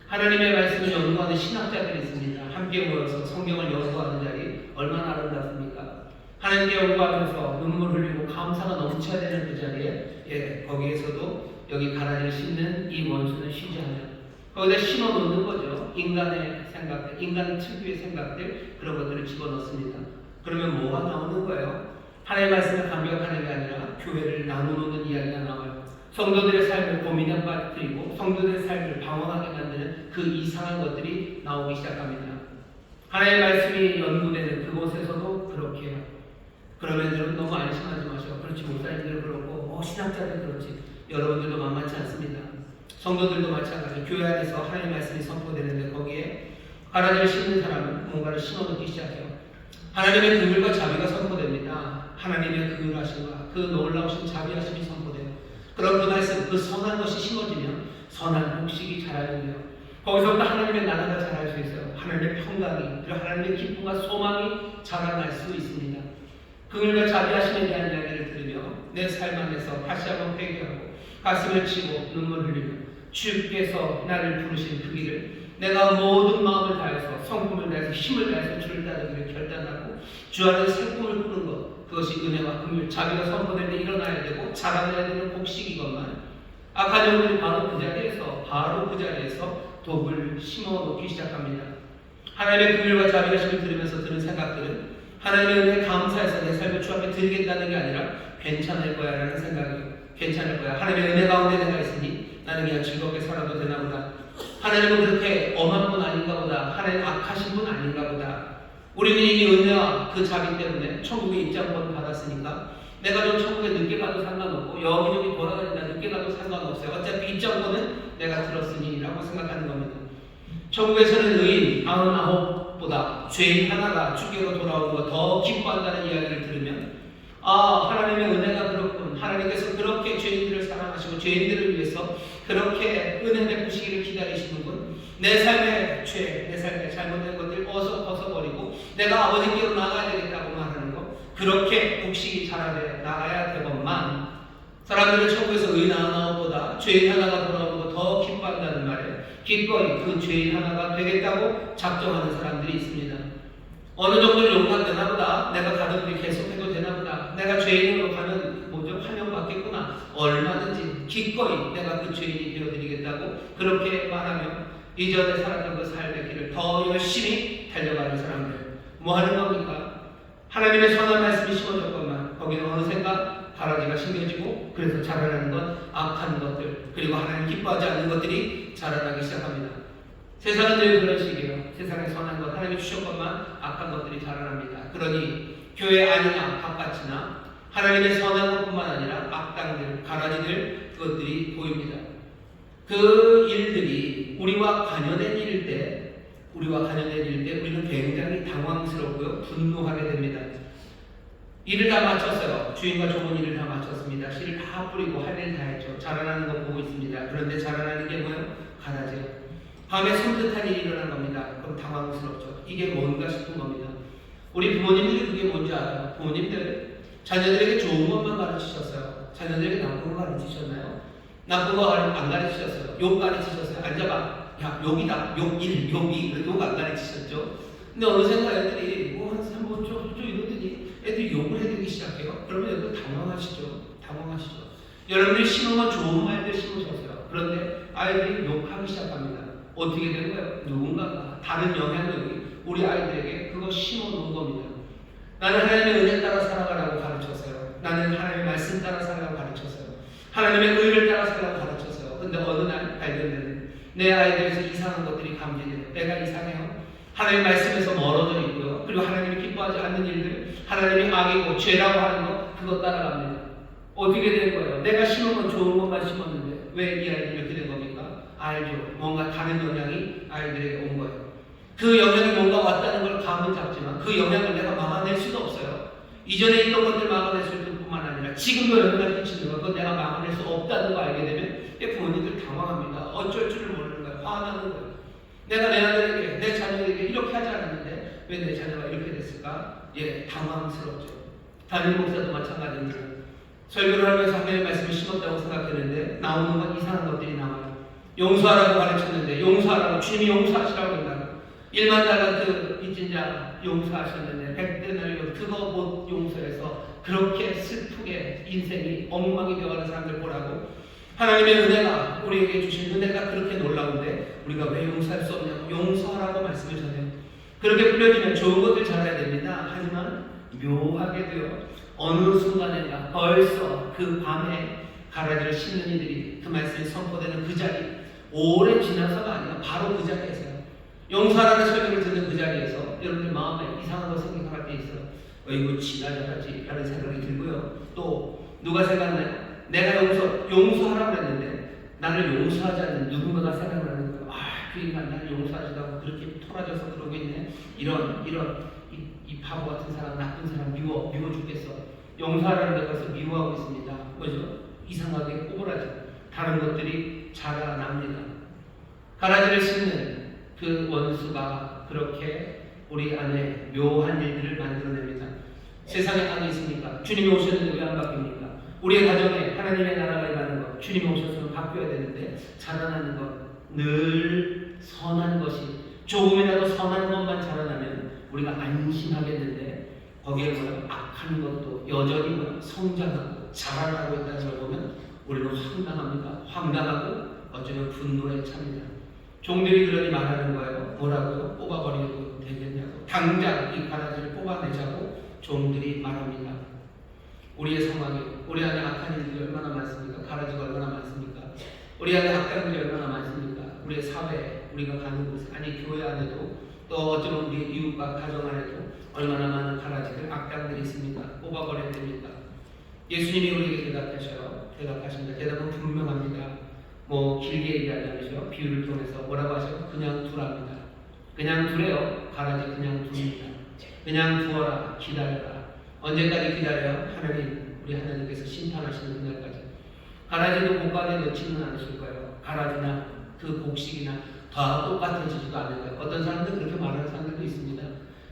하나님의 말씀을 연구하는 신학자들이 있습니다. 함께 모여서 성경을 연구하는 자리 얼마나 아름답습니까? 하나님께 연구하면서 눈물 흘리고 감사가 넘쳐야 되는 그 자리에 거기에서도 여기 가라지를 심는 이 원수는 쉬지 않아요. 거기다 심어놓는 거죠. 인간의 생각들, 인간 특유의 생각들 그런 것들을 집어넣습니다. 그러면 뭐가 나오는 거예요? 하나님의 말씀을 감격하는 게 아니라 교회를 나누는 이야기가 나와요. 성도들의 삶을 고민에 빠뜨리고 성도들의 삶을 방황하게 만드는 그 이상한 것들이 나오기 시작합니다. 하나님의 말씀이 연구되는 그곳에서도 그렇게 해요. 그러면 여러분 너무 안심하지 마세요. 그렇지 목사님들은 그렇고 신학자들 그렇지. 여러분들도 만만치 않습니다. 성도들도 마찬가지로 교회 안에서 하나님의 말씀이 선포되는데 거기에 가라지를 심는 사람은 뭔가를 심어놓기 시작해요. 하나님의 긍휼과 자비가 선포됩니다. 하나님의 긍휼하심과 그 놀라우신 자비하심이 선포돼요. 그럼 그 말씀, 그 선한 것이 심어지면 선한 복식이 자라야 돼요. 거기서부터 하나님의 나라가 자랄 수 있어요. 하나님의 평강이, 그리고 하나님의 기쁨과 소망이 자라날 수 있습니다. 긍휼과 자비하심에 대한 이야기를 들으며 내 삶 안에서 다시 한번 회개하고 가슴을 치고 눈물 흘리며 주께서 나를 부르신 그 길을 내가 모든 마음을 다해서 성품을 다해서 힘을 다해서 주를 따르기를 결단하고 주 안에서 새 꿈을 꾸는 것, 그것이 은혜와 긍휼, 자비가 선포될 때 일어나야 되고 자라나야 되는 복식이건만 악한 영혼들이 바로 그 자리에서 독을 심어놓기 시작합니다. 하나님의 긍휼과 자비하심을 들으면서 드는 생각들은 하나님의 은혜에 감사해서 내 삶을 주 앞에 드리겠다는 게 아니라 괜찮을 거야 라는 생각이에요. 괜찮을 거야. 하나님의 은혜 가운데 내가 있으니 나는 그냥 즐겁게 살아도 되나 보다. 하나님은 그렇게 엄한 분 아닌가 보다. 하나님 악하신 분 아닌가 보다. 우리는 이미 은혜와 그 자비 때문에 천국에 입장권을 받았으니까 내가 좀 천국에 늦게 가도 상관없고 여기저기 돌아다니다 늦게 가도 상관없어요. 어차피 입장권은 내가 들었으니 라고 생각하는 겁니다. 천국에서는 의인 99보다 죄인 하나가 주께로 돌아오는 거 더 기뻐한다는 이야기를 들으면 하나님의 은혜가 그렇군. 하나님께서 그렇게 죄인들을 사랑하시고 죄인들을 위해서 그렇게 은혜 베푸시기를 기다리시는군. 내 삶의 죄, 내 삶의 잘못된 것들 어서 벗어버리고 내가 아버지께로 나가야 되겠다고 말하는 거, 그렇게 복식이 자라게 나가야 되건만 사람들은 천국에서 의인 99보다 죄인 하나가 돌아오는 거 더 기뻐한다는 말에 기꺼이 그 죄인 하나가 되겠다고 작정하는 사람들이 있습니다. 어느 정도 용납되나 보다. 내가 가던 길 계속해도 되나 보다. 내가 죄인으로 가면 환영받겠구나. 얼마든지 기꺼이 내가 그 죄인이 되어드리겠다고 그렇게 말하며 이전에 살았던 그 삶의 길을 더 열심히 달려가는 사람들. 뭐 하는 겁니까? 하나님의 선한 말씀이 심어졌건만 거기는 어느샌가 가라지가 심겨지고 그래서 자라나는 건 악한 것들, 그리고 하나님 기뻐하지 않는 것들이 자라나기 시작합니다. 세상은 늘 그런 식이에요. 세상에 선한 것 하나님이 주셨건만 악한 것들이 자라납니다. 그러니 교회 안이나 바깥이나 하나님의 선한 것뿐만 아니라 악당들, 가라지들, 그것들이 보입니다. 그 일들이 우리와 관련된 일일 때 우리는 굉장히 당황스럽고요, 분노하게 됩니다. 일을 다 마쳤어요. 주인과 종은 일을 다 마쳤습니다. 씨를 다 뿌리고 할 일 다 했죠. 자라나는 거 보고 있습니다. 그런데 자라나는 게 뭐예요? 가라지요. 밤에 섬뜩한 일이 일어난 겁니다. 그럼 당황스럽죠. 이게 뭔가 싶은 겁니다. 우리 부모님들이 그게 뭔지 알아요? 부모님들 자녀들에게 좋은 것만 가르치셨어요. 자녀들에게 나쁜 거 가르치셨나요? 나쁜 거 안 가르치셨어요. 욕 가르치셨어요. 앉아봐. 야, 욕이다. 욕 1, 욕 2. 욕 안 가르치셨죠? 근데 어느샌가 애들이 한번 좀 이러더니 애들이 욕을 해대기 시작해요. 그러면 애들 당황하시죠. 여러분들이 심은 건 좋은 말들 심으셨어요. 그런데 아이들이 욕하기 시작합니다. 어떻게 된 거예요? 누군가가 다른 영향력이 우리 아이들에게 그거 심어놓은 겁니다. 나는 하나님의 은혜 따라 살아가라고 가르쳤어요. 나는 하나님의 말씀 따라 살아가라고 가르쳤어요. 하나님의 의를 따라 살아가라고 가르쳤어요. 근데 어느 날 발견되는 내 아이들에서 이상한 것들이 감지돼요. 내가 이상해요. 하나님의 말씀에서 멀어져 있고요. 그리고 하나님이 기뻐하지 않는 일들, 하나님이 악이고 죄라고 하는 것, 그거 따라갑니다. 어떻게 된 거예요? 내가 심은 건 좋은 것만 심었는데 왜 이 아이들이 이렇게 된 겁니까? 알죠. 뭔가 다른 영향이 아이들에게 온 거예요. 그 영향이 뭔가 왔다는 걸 감은 잡지만 그 영향을 내가 막아낼 수도 없어요. 이전에 있던 것들 막아낼 수 있을 뿐만 아니라 지금도 영향을 끼치는 것, 그건 내가 막아낼 수 없다는 거 알게 되면 부모님들 당황합니다. 어쩔 줄을 모르는 거예요. 화나는 거예요. 내가 내 아들에게, 내 자녀에게 이렇게 하지 않았는데 왜 내 자녀가 이렇게 됐을까? 당황스럽죠. 담임 목사도 마찬가지입니다. 설교를 하면서 하나님의 말씀을 심었다고 생각했는데 나오는 건 이상한 것들이 나와요. 용서하라고 가르쳤는데 용서하라고, 주님이 용서하시라고 한다고. 1만 달란트 빚진 자 용서하셨는데 100데나리온 그거 못 용서해서 그렇게 슬프게 인생이 엉망이 되어가는 사람들 보라고. 하나님의 은혜가, 우리에게 주신 은혜가 그렇게 놀라운데 우리가 왜 용서할 수 없냐고 용서하라고 말씀을 전해요. 그렇게 풀려지면 좋은 것들 잘해야 됩니다. 하지만 묘하게 되어 어느 순간인가 벌써 그 밤에 가라지를 심는 이들이 그 말씀이 선포되는 그 자리, 오래 지나서가 아니라 바로 그 자리에서요. 용서하라는 설교를 듣는 그 자리에서 여러분들 마음에 이상한 거 생각할 때 있어요. 이거 지나져야지 라는 생각이 들고요. 또 누가 생각나요? 내가 용서하라고 했는데 나를 용서하지 않는 누군가가 생각을 하는 거예요. 그 인간 나를 용서하지도 않고 그렇게 토라져서 그러고 있네. 이런 이 바보 같은 사람, 나쁜 사람 미워 죽겠어. 용서하라는 데 가서 미워하고 있습니다. 뭐죠? 이상하게 꼬부라져. 다른 것들이 자라납니다. 가라지를 씹는 그 원수가 그렇게 우리 안에 묘한 일들을 만들어냅니다. 세상에 안에 있으니까 주님이 오셨는데 왜 안 바뀝니까? 우리의 가정에 하나님의 나라가 임하는 것, 주님이 오셨으면 바뀌어야 되는데 자라나는 것, 늘 선한 것이 조금이라도 선한 것만 자라나면 우리가 안심하겠는데 거기에 뭐야? 악한 것도 여전히 성장하고 자라나고 있다는 걸 보면 우리는 황당하고 어쩌면 분노에 찹니다. 종들이 그러니 말하는 거예요. 뭐라고요? 뽑아버리고 되겠냐고. 당장 이 가라지를 뽑아내자고 종들이 말합니다. 우리의 상황이, 우리 안에 악한 일들이 얼마나 많습니까? 가라지가 얼마나 많습니까? 우리 안에 악당들이 얼마나 많습니까? 우리의 사회, 우리가 가는 곳, 아니 교회 안에도 또 어쩌면 우리 이웃과 가정 안에도 얼마나 많은 가라지들, 악당들이 있습니까? 뽑아버려야 됩니까? 예수님이 우리에게 대답하십니다. 대답은 분명합니다. 길게 얘기하지 않으셔. 비유를 통해서 뭐라고 하셔? 그냥 두랍니다. 그냥 두래요. 가라지 그냥 둡니다. 그냥 두어라. 기다려라. 언제까지 기다려요? 우리 하나님께서 심판하시는 그날까지. 가라지도 곳간에 넣지는 않으실 거예요. 가라지나 그 곡식이나 다 똑같아지지도 않을 거예요. 어떤 사람들 그렇게 말하는 사람들도 있습니다.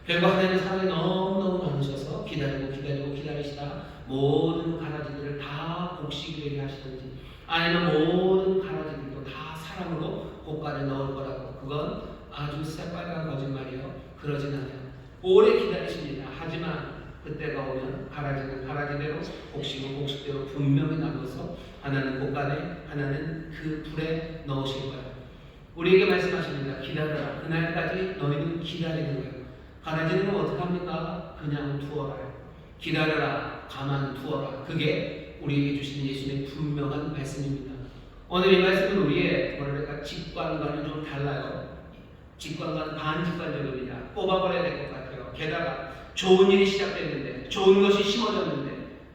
결국 하나님의 사랑이 너무너무 많으셔서 기다리시다 모든 가라지들을 다 곡식이 되게 하시든지 아니면 모든 가라지들도 다 사랑으로 곳간에 넣을 거라고. 그건 아주 새빨간 거짓말이에요. 그러진 않아요. 오래 기다리십니다. 하지만 그때가 오면 가라지는 가라지대로, 곡식은 곡식대로 분명히 나눠서 하나는 곳간에, 하나는 그 불에 넣으실 거예요. 우리에게 말씀하십니다. 기다려라. 그날까지 너희는 기다리는 거예요. 가라지는 어떻게 합니까? 그냥 두어라. 기다려라. 가만 두어라. 그게 우리에게 주시는 예수님의 분명한 말씀입니다. 오늘 이 말씀은 우리의 직관과는 좀 달라요. 직관과는 반직관적입니다. 뽑아버려야 될 것 같아요. 게다가 좋은 일이 시작됐는데, 좋은 것이 심어졌는데,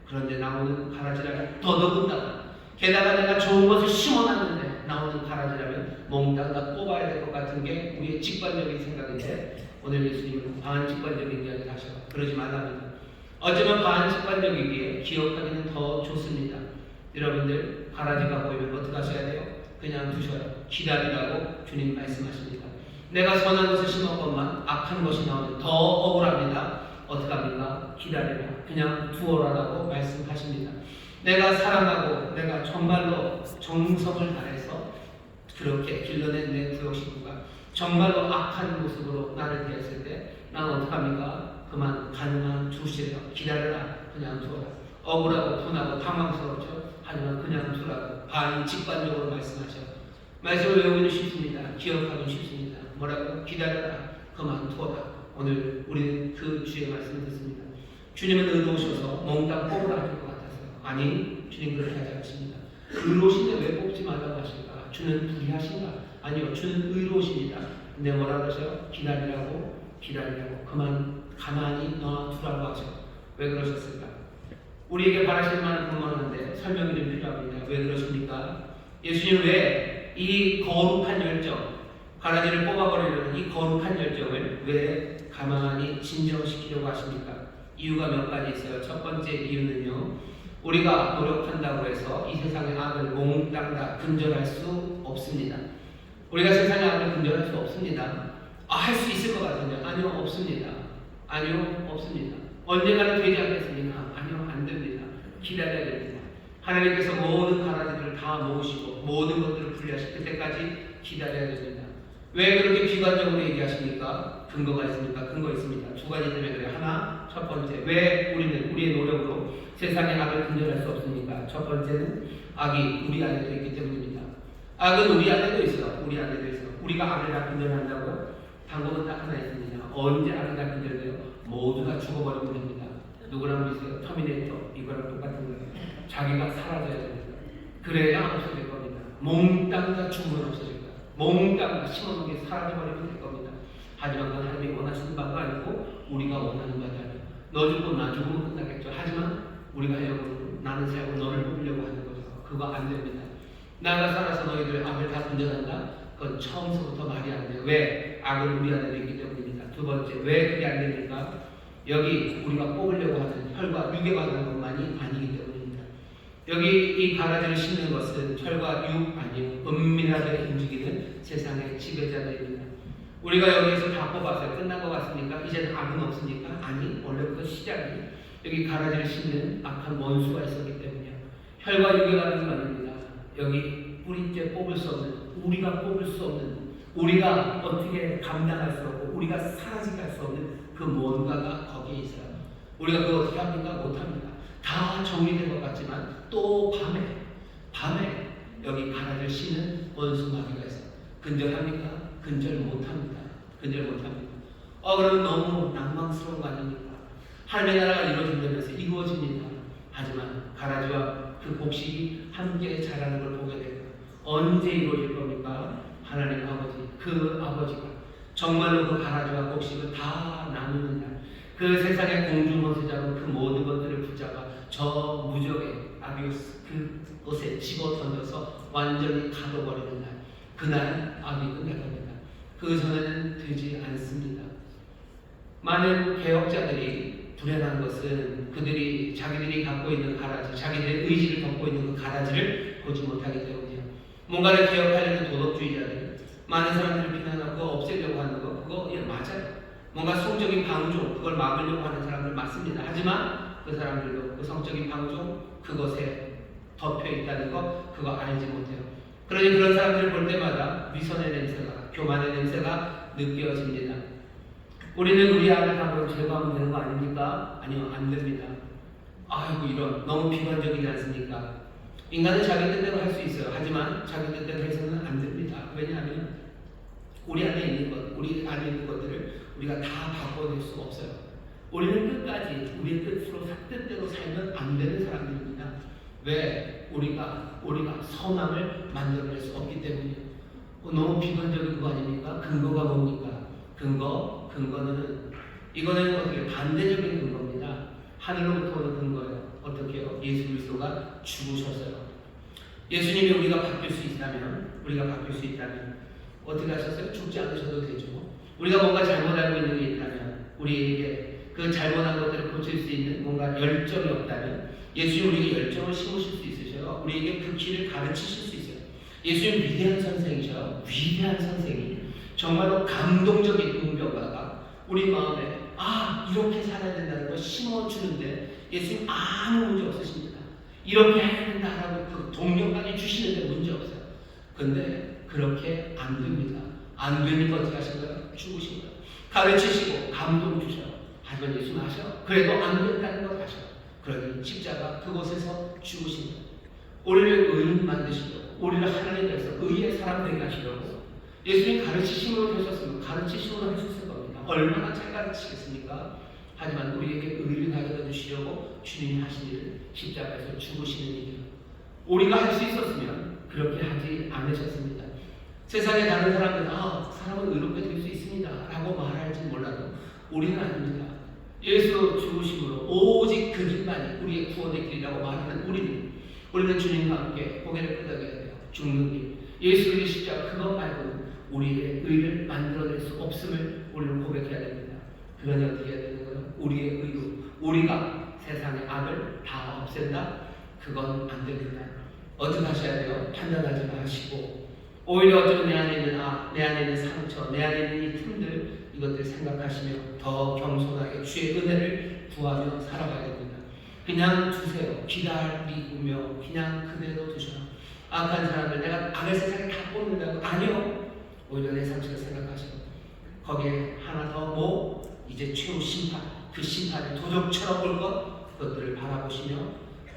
그런데 나오는 가라지라면 더더군다나, 게다가 내가 좋은 것을 심어놨는데 나오는 가라지라면 몽땅 다 뽑아야 될 것 같은 게 우리의 직관적인 생각인데, 오늘 예수님은 반직관적인 이야기를 하셔요. 그러지 말랍니다. 어쩌면 반직관적이기에 기억하기는 더 좋습니다. 여러분들 가라지가 보이면 어떻게 하셔야 돼요? 그냥 두셔요. 기다리라고 주님 말씀하십니다. 내가 선한 것을 심었건만 악한 것이 나오면 더 억울합니다. 어떻게 합니까? 기다리라. 그냥 두어라라고 말씀하십니다. 내가 사랑하고 내가 정말로 정성을 다해서 그렇게 길러낸 내 구역 식구가 정말로 악한 모습으로 나를 대했을 때 난 어떻게 합니까? 그만 가능한 두시래요. 기다려라. 그냥 두어라. 억울하고 분하고 당황스럽죠. 하지만 그냥 두라고 반직관적으로 말씀하셔요. 말씀을 외우기는 쉽습니다. 기억하기는 쉽습니다. 뭐라고? 기다려라. 그만 두어라. 오늘 우리는 그 주의 말씀을 듣습니다. 주님은 의로우셔서 몽땅 뽑으라 하실 것 같았어요. 아니, 주님 그렇게 하지 않습니다. 의로우신데 왜 뽑지 말라고 하실까? 주는 불의하신가? 아니요, 주는 의로우십니다. 근데 뭐라고 하셔요? 기다리라고 그만 가만히 놔두라고 하죠. 왜 그러셨을까? 우리에게 바라실 만한 분명한데 설명이 좀 필요합니다. 왜 그러십니까? 예수님 왜 이 거룩한 열정, 가라지를 뽑아버리려는 이 거룩한 열정을 왜 가만히 진정시키려고 하십니까? 이유가 몇 가지 있어요. 첫 번째 이유는요, 우리가 노력한다고 해서 이 세상의 악을 몽땅 다 근절할 수 없습니다. 우리가 세상의 악을 근절할 수 없습니다. 할 수 있을 것 같은데 아니요, 없습니다. 아니요, 없습니다. 언젠가는 되지 않겠습니까? 아니요, 안 됩니다. 기다려야 됩니다. 하나님께서 모든 가라지들을 다 모으시고 모든 것들을 분리하실 그때까지 기다려야 됩니다. 왜 그렇게 비관적으로 얘기하십니까? 근거가 있습니까? 근거 있습니다. 두 가지 때문에 그래요. 하나, 첫 번째, 왜 우리는 우리의 노력으로 세상의 악을 근절할 수 없습니까? 첫 번째는 악이 우리 안에도 있기 때문입니다. 악은 우리 안에도 있어요. 우리 안에도 있어요. 우리가 악을 다 근절한다고요? 방법은 딱 하나 있습니다. 언제 악이 다 근절돼요? 모두 다 죽어버리면 됩니다. 누구랑 비슷해요? 터미네이터. 이거랑 똑같은 거예요. 자기가 사라져야 됩니다. 그래야 없어질 겁니다. 몽땅 다 죽으면 없어질 거예요. 몽땅 다 심어놓은 게 사라져버리면 될 겁니다. 하지만 그건 하나님이 원하시는 바가 아니고 우리가 원하는 바잖아요. 너 죽고 나 죽으면 끝나겠죠. 하지만 우리가 하려고 나는 살고 너를 뽑으려고 하는 거죠. 그거 안 됩니다. 나가 살아서 너희들 악을 다 분전한다. 그건 처음서부터 말이 안 돼요. 왜? 악은 우리 안에 있기 때문입니다. 두 번째, 왜 그게 안 됩니까? 여기 우리가 뽑으려고 하는 혈과 육에 관한 것만이 아니기 때문입니다. 여기 이 가라지를 심는 것은 혈과 육 아니요 은밀하게 움직이는 세상의 지배자들입니다. 우리가 여기에서 다 뽑았어요. 끝난 것 같습니까? 이제는 악은 없으니까? 아니, 원래부터 시작이 여기 가라지를 심는 악한 원수가 있었기 때문이에요. 혈과 육에 관한 건 아닙니다. 여기 뿌리째 뽑을 수 없는, 우리가 뽑을 수 없는, 우리가 어떻게 감당할 수 없고 우리가 사라지게 할 수 없는 그 뭔가가 거기에 있어요. 우리가 그걸 어떻게 합니까? 못합니다. 다 정리된 것 같지만 또 밤에 여기 가라지를 씌는 원수 마귀가 있어요. 근절합니까? 근절 못합니다. 그러면 너무 낭망스러운 거 아닙니까? 하나님의 나라가 이루어진다면서 이루어집니다. 하지만 가라지와 그 곡식이 함께 자라는 걸 보게 되고 언제 이루어질 겁니까? 하나님 아버지, 그 아버지가 정말로 그 가라지와 곡식을 다 나누는 날, 그 세상의 공중것을 잡은 그 모든 것들을 붙잡아 저 무적의 아비우스 그곳에 집어 던져서 완전히 가둬버리는 날, 그날 악이 끝날 겁니다. 그 전에는 되지 않습니다. 많은 개혁자들이 불행한 것은 그들이 자기들이 갖고 있는 가라지, 자기들의 의지를 덮고 있는 그 가라지를 보지 못하기 때문이에요. 뭔가를 개혁하려는 도덕주의자들, 많은 사람들을 비난하고 그거 없애려고 하는 거, 그거 맞아요. 뭔가 성적인 방종, 그걸 막으려고 하는 사람들 맞습니다. 하지만 그 사람들도 그 성적인 방종, 그것에 덮여 있다는 거, 그거 알지 못해요. 그러니 그런 사람들을 볼 때마다 위선의 냄새가, 교만의 냄새가 느껴집니다. 우리는 우리 아들 가면 제거하면 되는 거 아닙니까? 아니요, 안 됩니다. 아이고, 이런 너무 비관적이지 않습니까? 인간은 자기 뜻대로 할 수 있어요. 하지만 자기 뜻대로 해서는 안 됩니다. 왜냐하면 우리 안에 있는 것들을 우리가 다 바꿔낼 수 없어요. 우리는 끝까지 우리의 뜻대로 살면 안 되는 사람들입니다. 왜? 우리가 선함을 만들어낼 수 없기 때문이에요. 너무 비관적인 거 아닙니까? 근거가 뭡니까? 이거는 어떻게 반대적인 근거입니다. 하늘로부터 오는 근거예요. 어떻게요? 예수 그리스도가 죽으셨어요. 예수님이 우리가 바뀔 수 있다면 어떻게 하셨어요? 죽지 않으셔도 되죠. 우리가 뭔가 잘못 알고 있는 게 있다면, 우리에게 그 잘못한 것들을 고칠 수 있는 뭔가 열정이 없다면 예수님 우리에게 열정을 심으실 수 있으셔요. 우리에게 그 길을 가르치실 수 있어요. 예수님 위대한 선생이셔요. 위대한 선생이 정말로 감동적인 응병가가 우리 마음에 이렇게 살아야 된다는 걸 심어주는데 예수님 아무 문제 없으십니다. 이렇게 해야 된다라고 그 동력까지 주시는데 문제 없어요. 근데 그렇게 안 됩니다. 안 되니까 어떻게 하신 거예요? 죽으신 거예요. 가르치시고 감동 주셔요. 하지만 예수님 아셔? 그래도 안 된다는 걸 아셔. 그러니 십자가 그곳에서 죽으신 거예요. 우리를 의인 만드시려고, 우리를 하나님 앞에서 의의 사람 되게 하시려고 예수님 가르치심으로 되셨으면 가르치심으로 하셨을 겁니다. 얼마나 잘 가르치겠습니까? 하지만 우리에게 의를 가져다 주시려고 주님이 하신 일은 십자가에서 죽으시는 일이에요. 우리가 할 수 있었으면 그렇게 하지 않으셨습니다. 세상에 다른 사람들은 사람은 의롭게 될 수 있습니다 라고 말할지 몰라도 우리는 아닙니다. 예수 죽으심으로 오직 그 길만이 우리의 구원의 길이라고 말하는 우리는 주님과 함께 고개를 끄덕여야 돼요. 죽는 길, 예수 그리스도의 십자가 그것 말고는 우리의 의를 만들어낼 수 없음을 우리는 고백해야 됩니다. 그러니 어떻게 해야 되는 거예요? 우리의 의로 우리가 세상의 악을 다 없앤다? 그건 안 됩니다. 어떻게 하셔야 돼요? 판단하지 마시고 오히려 어쩌면 내 안에 있는 내 안에 있는 상처, 내 안에 있는 이 틈들, 이것들 생각하시며 더 겸손하게 주의 은혜를 구하며 살아가야 됩니다. 그냥 두세요. 기다리며 그냥 그대로 두셔요. 악한 사람들, 내가 악의 세상에 다 뽑는다고? 아니요. 오히려 내 상처를 생각하시고 거기에 하나 더 이제 최후 심판, 그 심판이 도적처럼 올 것, 그것들을 바라보시며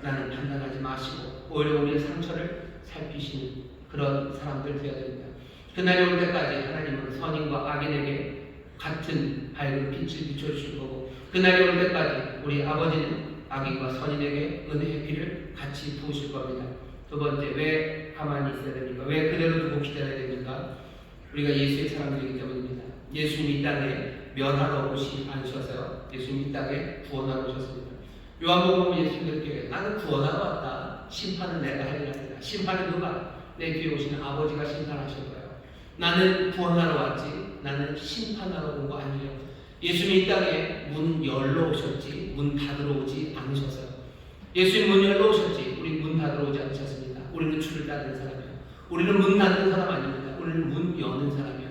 나는 판단하지 마시고 오히려 우리의 상처를 살피시는 그런 사람들 되어야 됩니다. 그날이 올 때까지 하나님은 선인과 악인에게 같은 밝은 빛을 비춰주실 거고, 그날이 올 때까지 우리 아버지는 악인과 선인에게 은혜의 비를 같이 부으실 겁니다. 두 번째, 왜 가만히 있어야 됩니까? 왜 그대로 두고 기다려야 됩니까? 우리가 예수의 사람들이기 때문입니다. 예수님이 이 땅에 멸하러 오시 않으셔서요. 예수님이 이 땅에 구원하러 오셨습니다. 요한복음 예수님께 나는 구원하러 왔다. 심판은 내가 하리라. 심판은 누가? 내 뒤에 오시는 아버지가 심판하실 거예요. 나는 구원하러 왔지 나는 심판하러 온 거 아니에요. 예수님 이 땅에 문 열러 오셨지 문 닫으러 오지 않으셨어요. 예수님 문 열러 오셨지 우리 문 닫으러 오지 않으셨습니다. 우리는 줄을 따르는 사람이에요. 우리는 문 닫는 사람 아닙니다. 우리는 문 여는 사람이에요.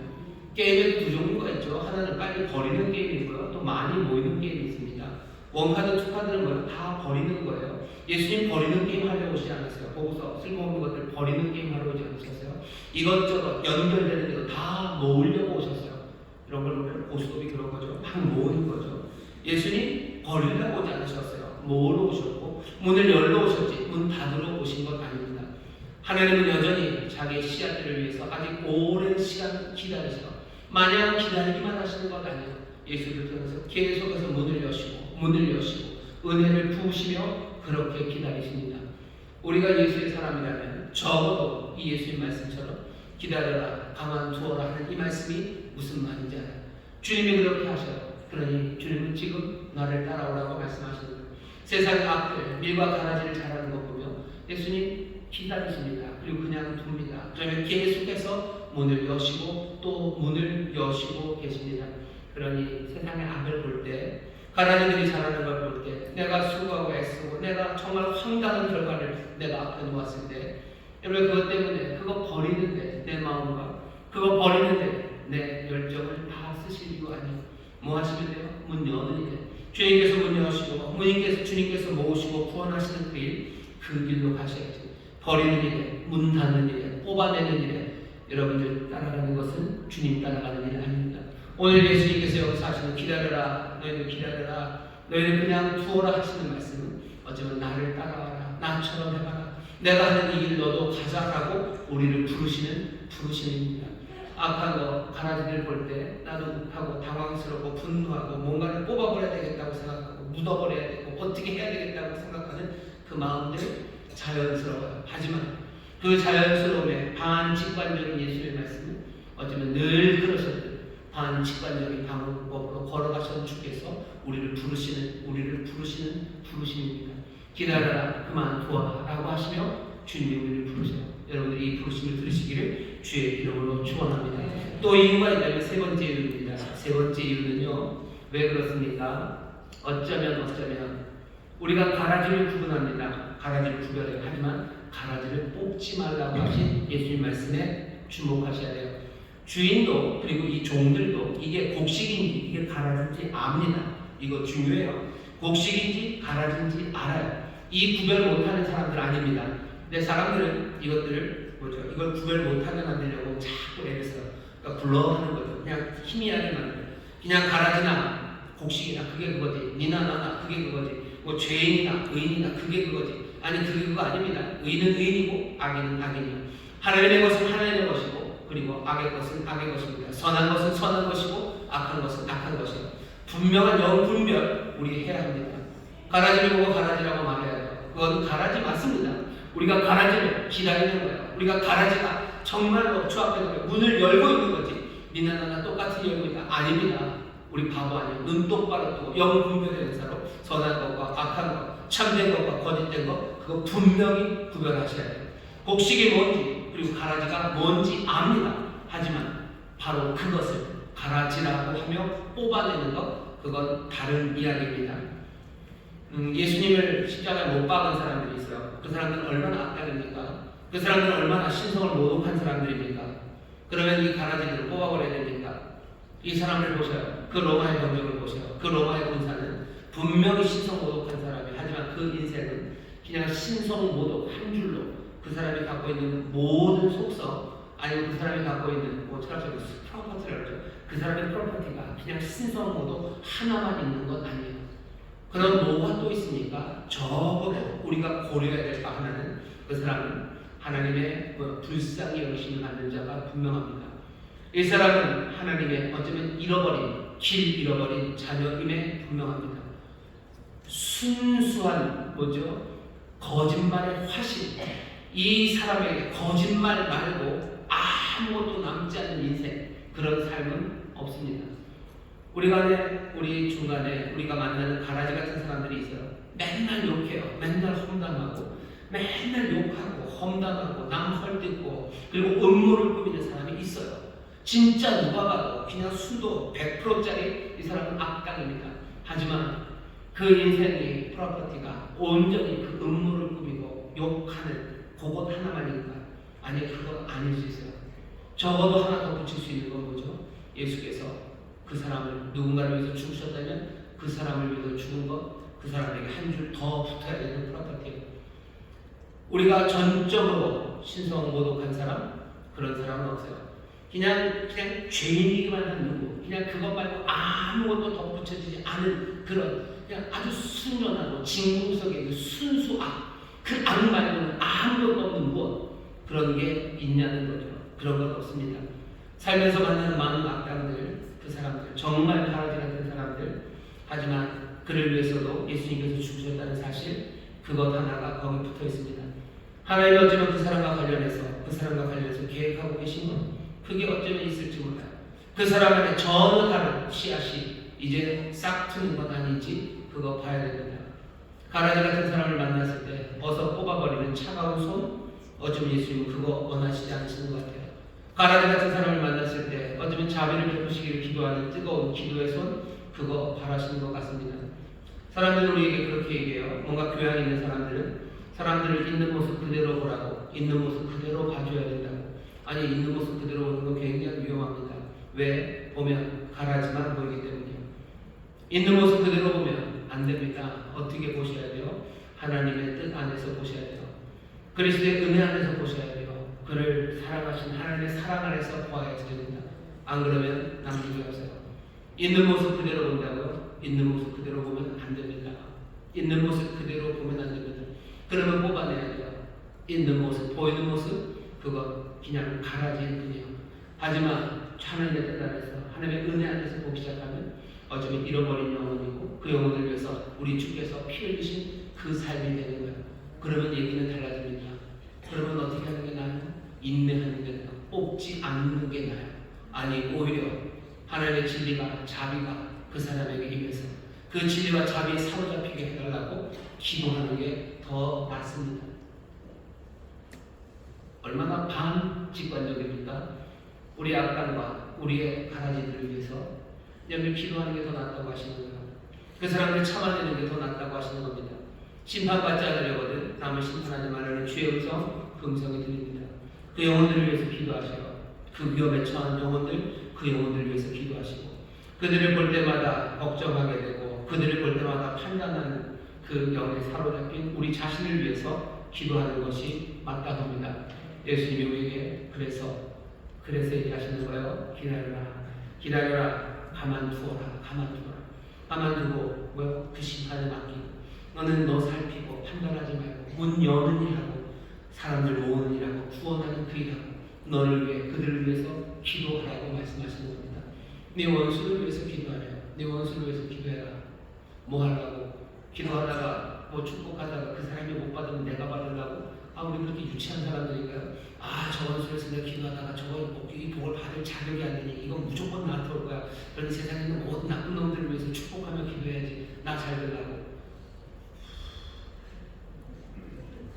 게임에도 두 종류가 있죠. 하나는 빨리 버리는 게임이 있고요. 또 많이 모이는 게임이 있습니다. 원카드, 투카드는 뭐예요? 다 버리는 거예요. 예수님 버리는 게임 하려고 오지 않았어요. 보고서 쓸모없는 것들 버리는 게임 하려고 오지 않으셨어요. 이것저것 연결되는 대로 다 모으려고 오셨어요. 이런 걸 고스톱이 그런 거죠. 막 모으는 거죠. 예수님 버리려고 오지 않으셨어요. 모으러 오셨고 문을 열러 오셨지 문 닫으러 오신 것 아닙니다. 하나님은 여전히 자기의 씨앗들을 위해서 아직 오랜 시간 기다리셔. 마냥 기다리기만 하시는 것 아니에요. 예수를 통해서 계속해서 문을 여시고 은혜를 부으시며 그렇게 기다리십니다. 우리가 예수의 사람이라면 적어도 이 예수의 말씀처럼 기다려라 가만두어라 하는 이 말씀이 무슨 말인지 알아요. 주님이 그렇게 하셔요. 그러니 주님은 지금 나를 따라오라고 말씀하시는 거예요. 세상의 악들 밀과 가라지를 자라는 것 보면 예수님 기다리십니다. 그리고 그냥 둡니다. 그러면 계속해서 문을 여시고 또 문을 여시고 계십니다. 그러니 세상의 악을 볼 때 가라지들이 자라는 걸 볼 때 내가 수고하고 애쓰고 내가 정말 황당한 결과를 내가 앞에 놓았을 때 여러분 그것 때문에 그거 버리는데 내 마음과 그거 버리는데 내 열정을 다 쓰실 이유 아니에요. 뭐 하시면 돼요? 문 여는 일. 주님께서 문 여시고 주님께서 모으시고 구원하시는 그 길로 가셔야지. 버리는 일에 문 닫는 일에 뽑아내는 일에 여러분들 따라가는 것은 주님 따라가는 일 아닙니다. 오늘 예수님께서 여기서 하시는 기다려라 너희들 기다려라 너희들 그냥 두어라 하시는 말씀은 어쩌면 나를 따라와라 나처럼 해봐라 내가 하는 이 길 너도 가자라고 우리를 부르시는입니다. 악한 거 가라지를 볼 때 나도 못하고 당황스럽고 분노하고 뭔가를 뽑아버려야 되겠다고 생각하고 묻어버려야 되고 어떻게 해야 되겠다고 생각하는 그 마음들 자연스러워요. 하지만 그 자연스러움에 반직관적인 예수의 말씀은 어쩌면 늘 그러셨듯 반직관적인 방법으로 걸어가신 주께서 우리를 부르시는 부르심입니다. 기다려라 그만두어라 라고 하시며 주님이 우리를 부르셔요. 여러분들이 이 부르심을 들으시기를 주의 이름으로 축원합니다. 또 이유가 있다면 세 번째 이유입니다. 세 번째 이유는요. 왜 그렇습니까? 어쩌면 우리가 가라지를 구분합니다. 가라지를 구별해요. 하지만 가라지를 뽑지 말라고 하신 예수님 말씀에 주목하셔야 돼요. 주인도 그리고 이 종들도 이게 곡식인지 이게 가라지인지 압니다. 이거 중요해요. 곡식인지 가라지인지 알아요. 이 구별 못하는 사람들 아닙니다. 근데 사람들은 이것들을 이걸 구별 못하게 만들려고 자꾸 애를 써요. 그러니까 굴러가는 거죠. 그냥 희미하게 만들어요. 그냥 가라지나 곡식이나 그게 그거지. 니나 나나 그게 그거지. 뭐 죄인이나 의인이나 그게 그거지. 아니 그게 그거 아닙니다. 의인은 의인이고 악인은 악인이요. 하나님의 것은 하나님의 것이고 그리고 악의 것은 악의 것입니다. 선한 것은 선한 것이고 악한 것은 악한 것이요. 분명한 영분별 우리 해야 합니다. 가라지를 보고 가라지라고 말해야 돼요. 그건 가라지 맞습니다. 우리가 가라지를 기다리는 거예요. 우리가 가라지가 정말로 주 앞에 문을 열고 있는 거지. 니나 나나 똑같이 열고 있다. 아닙니다. 우리 바보 아니에요. 눈 똑바로 뜨고 영분별의 은사로 선한 것과 악한 것, 참된 것과 거짓된 것 그거 분명히 구별하셔야 돼요. 곡식이 뭔지 그리고 가라지가 뭔지 압니다. 하지만 바로 그것을 가라지라고 하며 뽑아내는 것 그건 다른 이야기입니다. 예수님을 십자가에 못 박은 사람들이 있어요. 그 사람들은 얼마나 악당입니까? 그 사람들은 얼마나 신성을 모독한 사람들입니까? 그러면 이 가라지들을 뽑아버려야 됩니까? 이 사람을 보세요. 그 로마의 병력을 보세요. 그 로마의 군사는 분명히 신성 모독한 사람이 하지만 그 인생은 그냥 신성 모독 한 줄로 그 사람이 갖고 있는 모든 속성 아니면 그 사람이 갖고 있는 철학적인 프로퍼티를 하죠. 그 사람의 프로퍼티가 그냥 신성 모독 하나만 있는 건 아니에요. 그럼 뭐가 또 있습니까? 적어도 우리가 고려해야 될 바 하나는 그 사람은 하나님의 불쌍히 여기심을 받는 자가 분명합니다. 이 사람은 하나님의 어쩌면 길 잃어버린 자녀임에 분명합니다. 순수한 거짓말의 화신. 이 사람에게 거짓말 말고 아무것도 남지 않는 인생 그런 삶은 없습니다. 우리 중간에 우리가 만나는 가라지 같은 사람들이 있어요. 맨날 욕해요. 맨날 험담하고 맨날 욕하고 험담하고 남 헐뜯고 그리고 음모를 꾸미는 사람이 있어요. 진짜 누가 봐도 그냥 수도 100%짜리 이 사람은 악당입니다. 하지만 그 인생의 프로퍼티가 온전히 그 음모를 꾸미고 욕하는 그것 하나만인가? 아니, 그건 아닐 수 있어요. 적어도 하나 더 붙일 수 있는 건 뭐죠? 예수께서 그 사람을 누군가를 위해서 죽으셨다면 그 사람을 위해서 죽은 것, 그 사람에게 한 줄 더 붙어야 되는 프로퍼티예요. 우리가 전적으로 신성 모독한 사람, 그런 사람은 없어요. 그냥 죄인이기만 한 누구, 그냥 그것 말고 아무것도 덧붙여지지 않은 그냥 아주 순연하고 진공석의 그 순수악, 그 악 말고는 아무것도 없는 무엇, 그런 게 있냐는 거죠. 그런 건 없습니다. 살면서 만나는 많은 악당들, 그 사람들, 정말 바라지 같은 사람들, 하지만 그를 위해서도 예수님께서 죽으셨다는 사실, 그것 하나가 거기 붙어 있습니다. 하나님 어쩌면 그 사람과 관련해서 계획하고 계신 것, 그게 어쩌면 있을지 몰라요. 그 사람 안에 전혀 다른 씨앗이 이제 싹 트는 건 아닌지 그거 봐야 됩니다. 가라지 같은 사람을 만났을 때 벗어 뽑아버리는 차가운 손, 어쩌면 예수님은 그거 원하시지 않으시는 것 같아요. 가라지 같은 사람을 만났을 때 어쩌면 자비를 베푸시기를 기도하는 뜨거운 기도의 손, 그거 바라시는 것 같습니다. 사람들은 우리에게 그렇게 얘기해요. 뭔가 교양 있는 사람들은 사람들을 있는 모습 그대로 보라고, 있는 모습 그대로 봐줘야 된다고. 아니, 있는 모습 그대로 보는 건 굉장히 위험합니다. 왜? 보면 가라지만 보이기 때문이에요. 있는 모습 그대로 보면 안 됩니다. 어떻게 보셔야 돼요? 하나님의 뜻 안에서 보셔야 돼요. 그리스도의 은혜 안에서 보셔야 돼요. 그를 사랑하신 하나님의 사랑 안에서 보아야 됩니다. 안 그러면 남는 게 없어요. 있는 모습 그대로 본다고요? 있는 모습 그대로 보면 안 됩니다. 있는 모습 그대로 보면 안 됩니다. 그러면 뽑아내야 돼요. 있는 모습, 보이는 모습, 그거 그냥 가라지일 뿐이에요. 하지만 하나님의 뜻 안에서, 하나님의 은혜 안에서 보기 시작하면 어쩌면 잃어버린 영혼이고 그 영혼을 위해서 우리 주께서 피 흘리신 그 삶이 되는 거예요. 그러면 얘기는 달라집니다. 그러면 어떻게 하는 게 나아요? 인내하는 게 나아요. 뽑지 않는 게 나아요. 아니, 오히려 하나님의 진리가, 자비가 그 사람에게 임해서 그 진리와 자비에 사로잡히게 해달라고 기도하는 게 더 낫습니다. 얼마나 반직관적입니까? 우리 악당과 우리의 가라지들을 위해서 여러분 기도하는 게 더 낫다고 하시는 거예요. 그 사람들 참아내는 게 더 낫다고 하시는 겁니다. 심판받지 않으려거든 남을 심판하지 말라는 주의 음성, 그 음성이 들립니다. 그 영혼들을 위해서 기도하셔요. 그 위험에 처한 영혼들, 그 영혼들을 위해서 기도하시고 그들을 볼 때마다 걱정하게 되고 그들을 볼 때마다 판단하는 그 영에 사로잡힌 우리 자신을 위해서 기도하는 것이 마땅합니다. 예수님이 우리에게 그래서 얘기하시는 거예요. 기다려라, 가만두어라. 가만두고 뭐요? 그 심판에 맡기고 너는 너 살피고 판단하지 말고 문 여는 일하고 사람들 모으는 일하고 구원하는 그 일하고 너를 위해 그들을 위해서 기도하라고 말씀하시는 겁니다. 네 원수를 위해서 기도하래요. 네 원수를 위해서 기도해라. 뭐 하려고? 기도하다가 뭐 축복하다가 그 사람이 못 받으면 내가 받으려고? 우리 그렇게 유치한 사람들인가요? 저 원수에서 내가 기도하다가 이 복을 받을 자격이 안 되니 이건 무조건 나한테 올 거야. 그런 세상에 있는 모든 나쁜 놈들을 위해서 축복하며 기도해야지. 나 잘 되려고.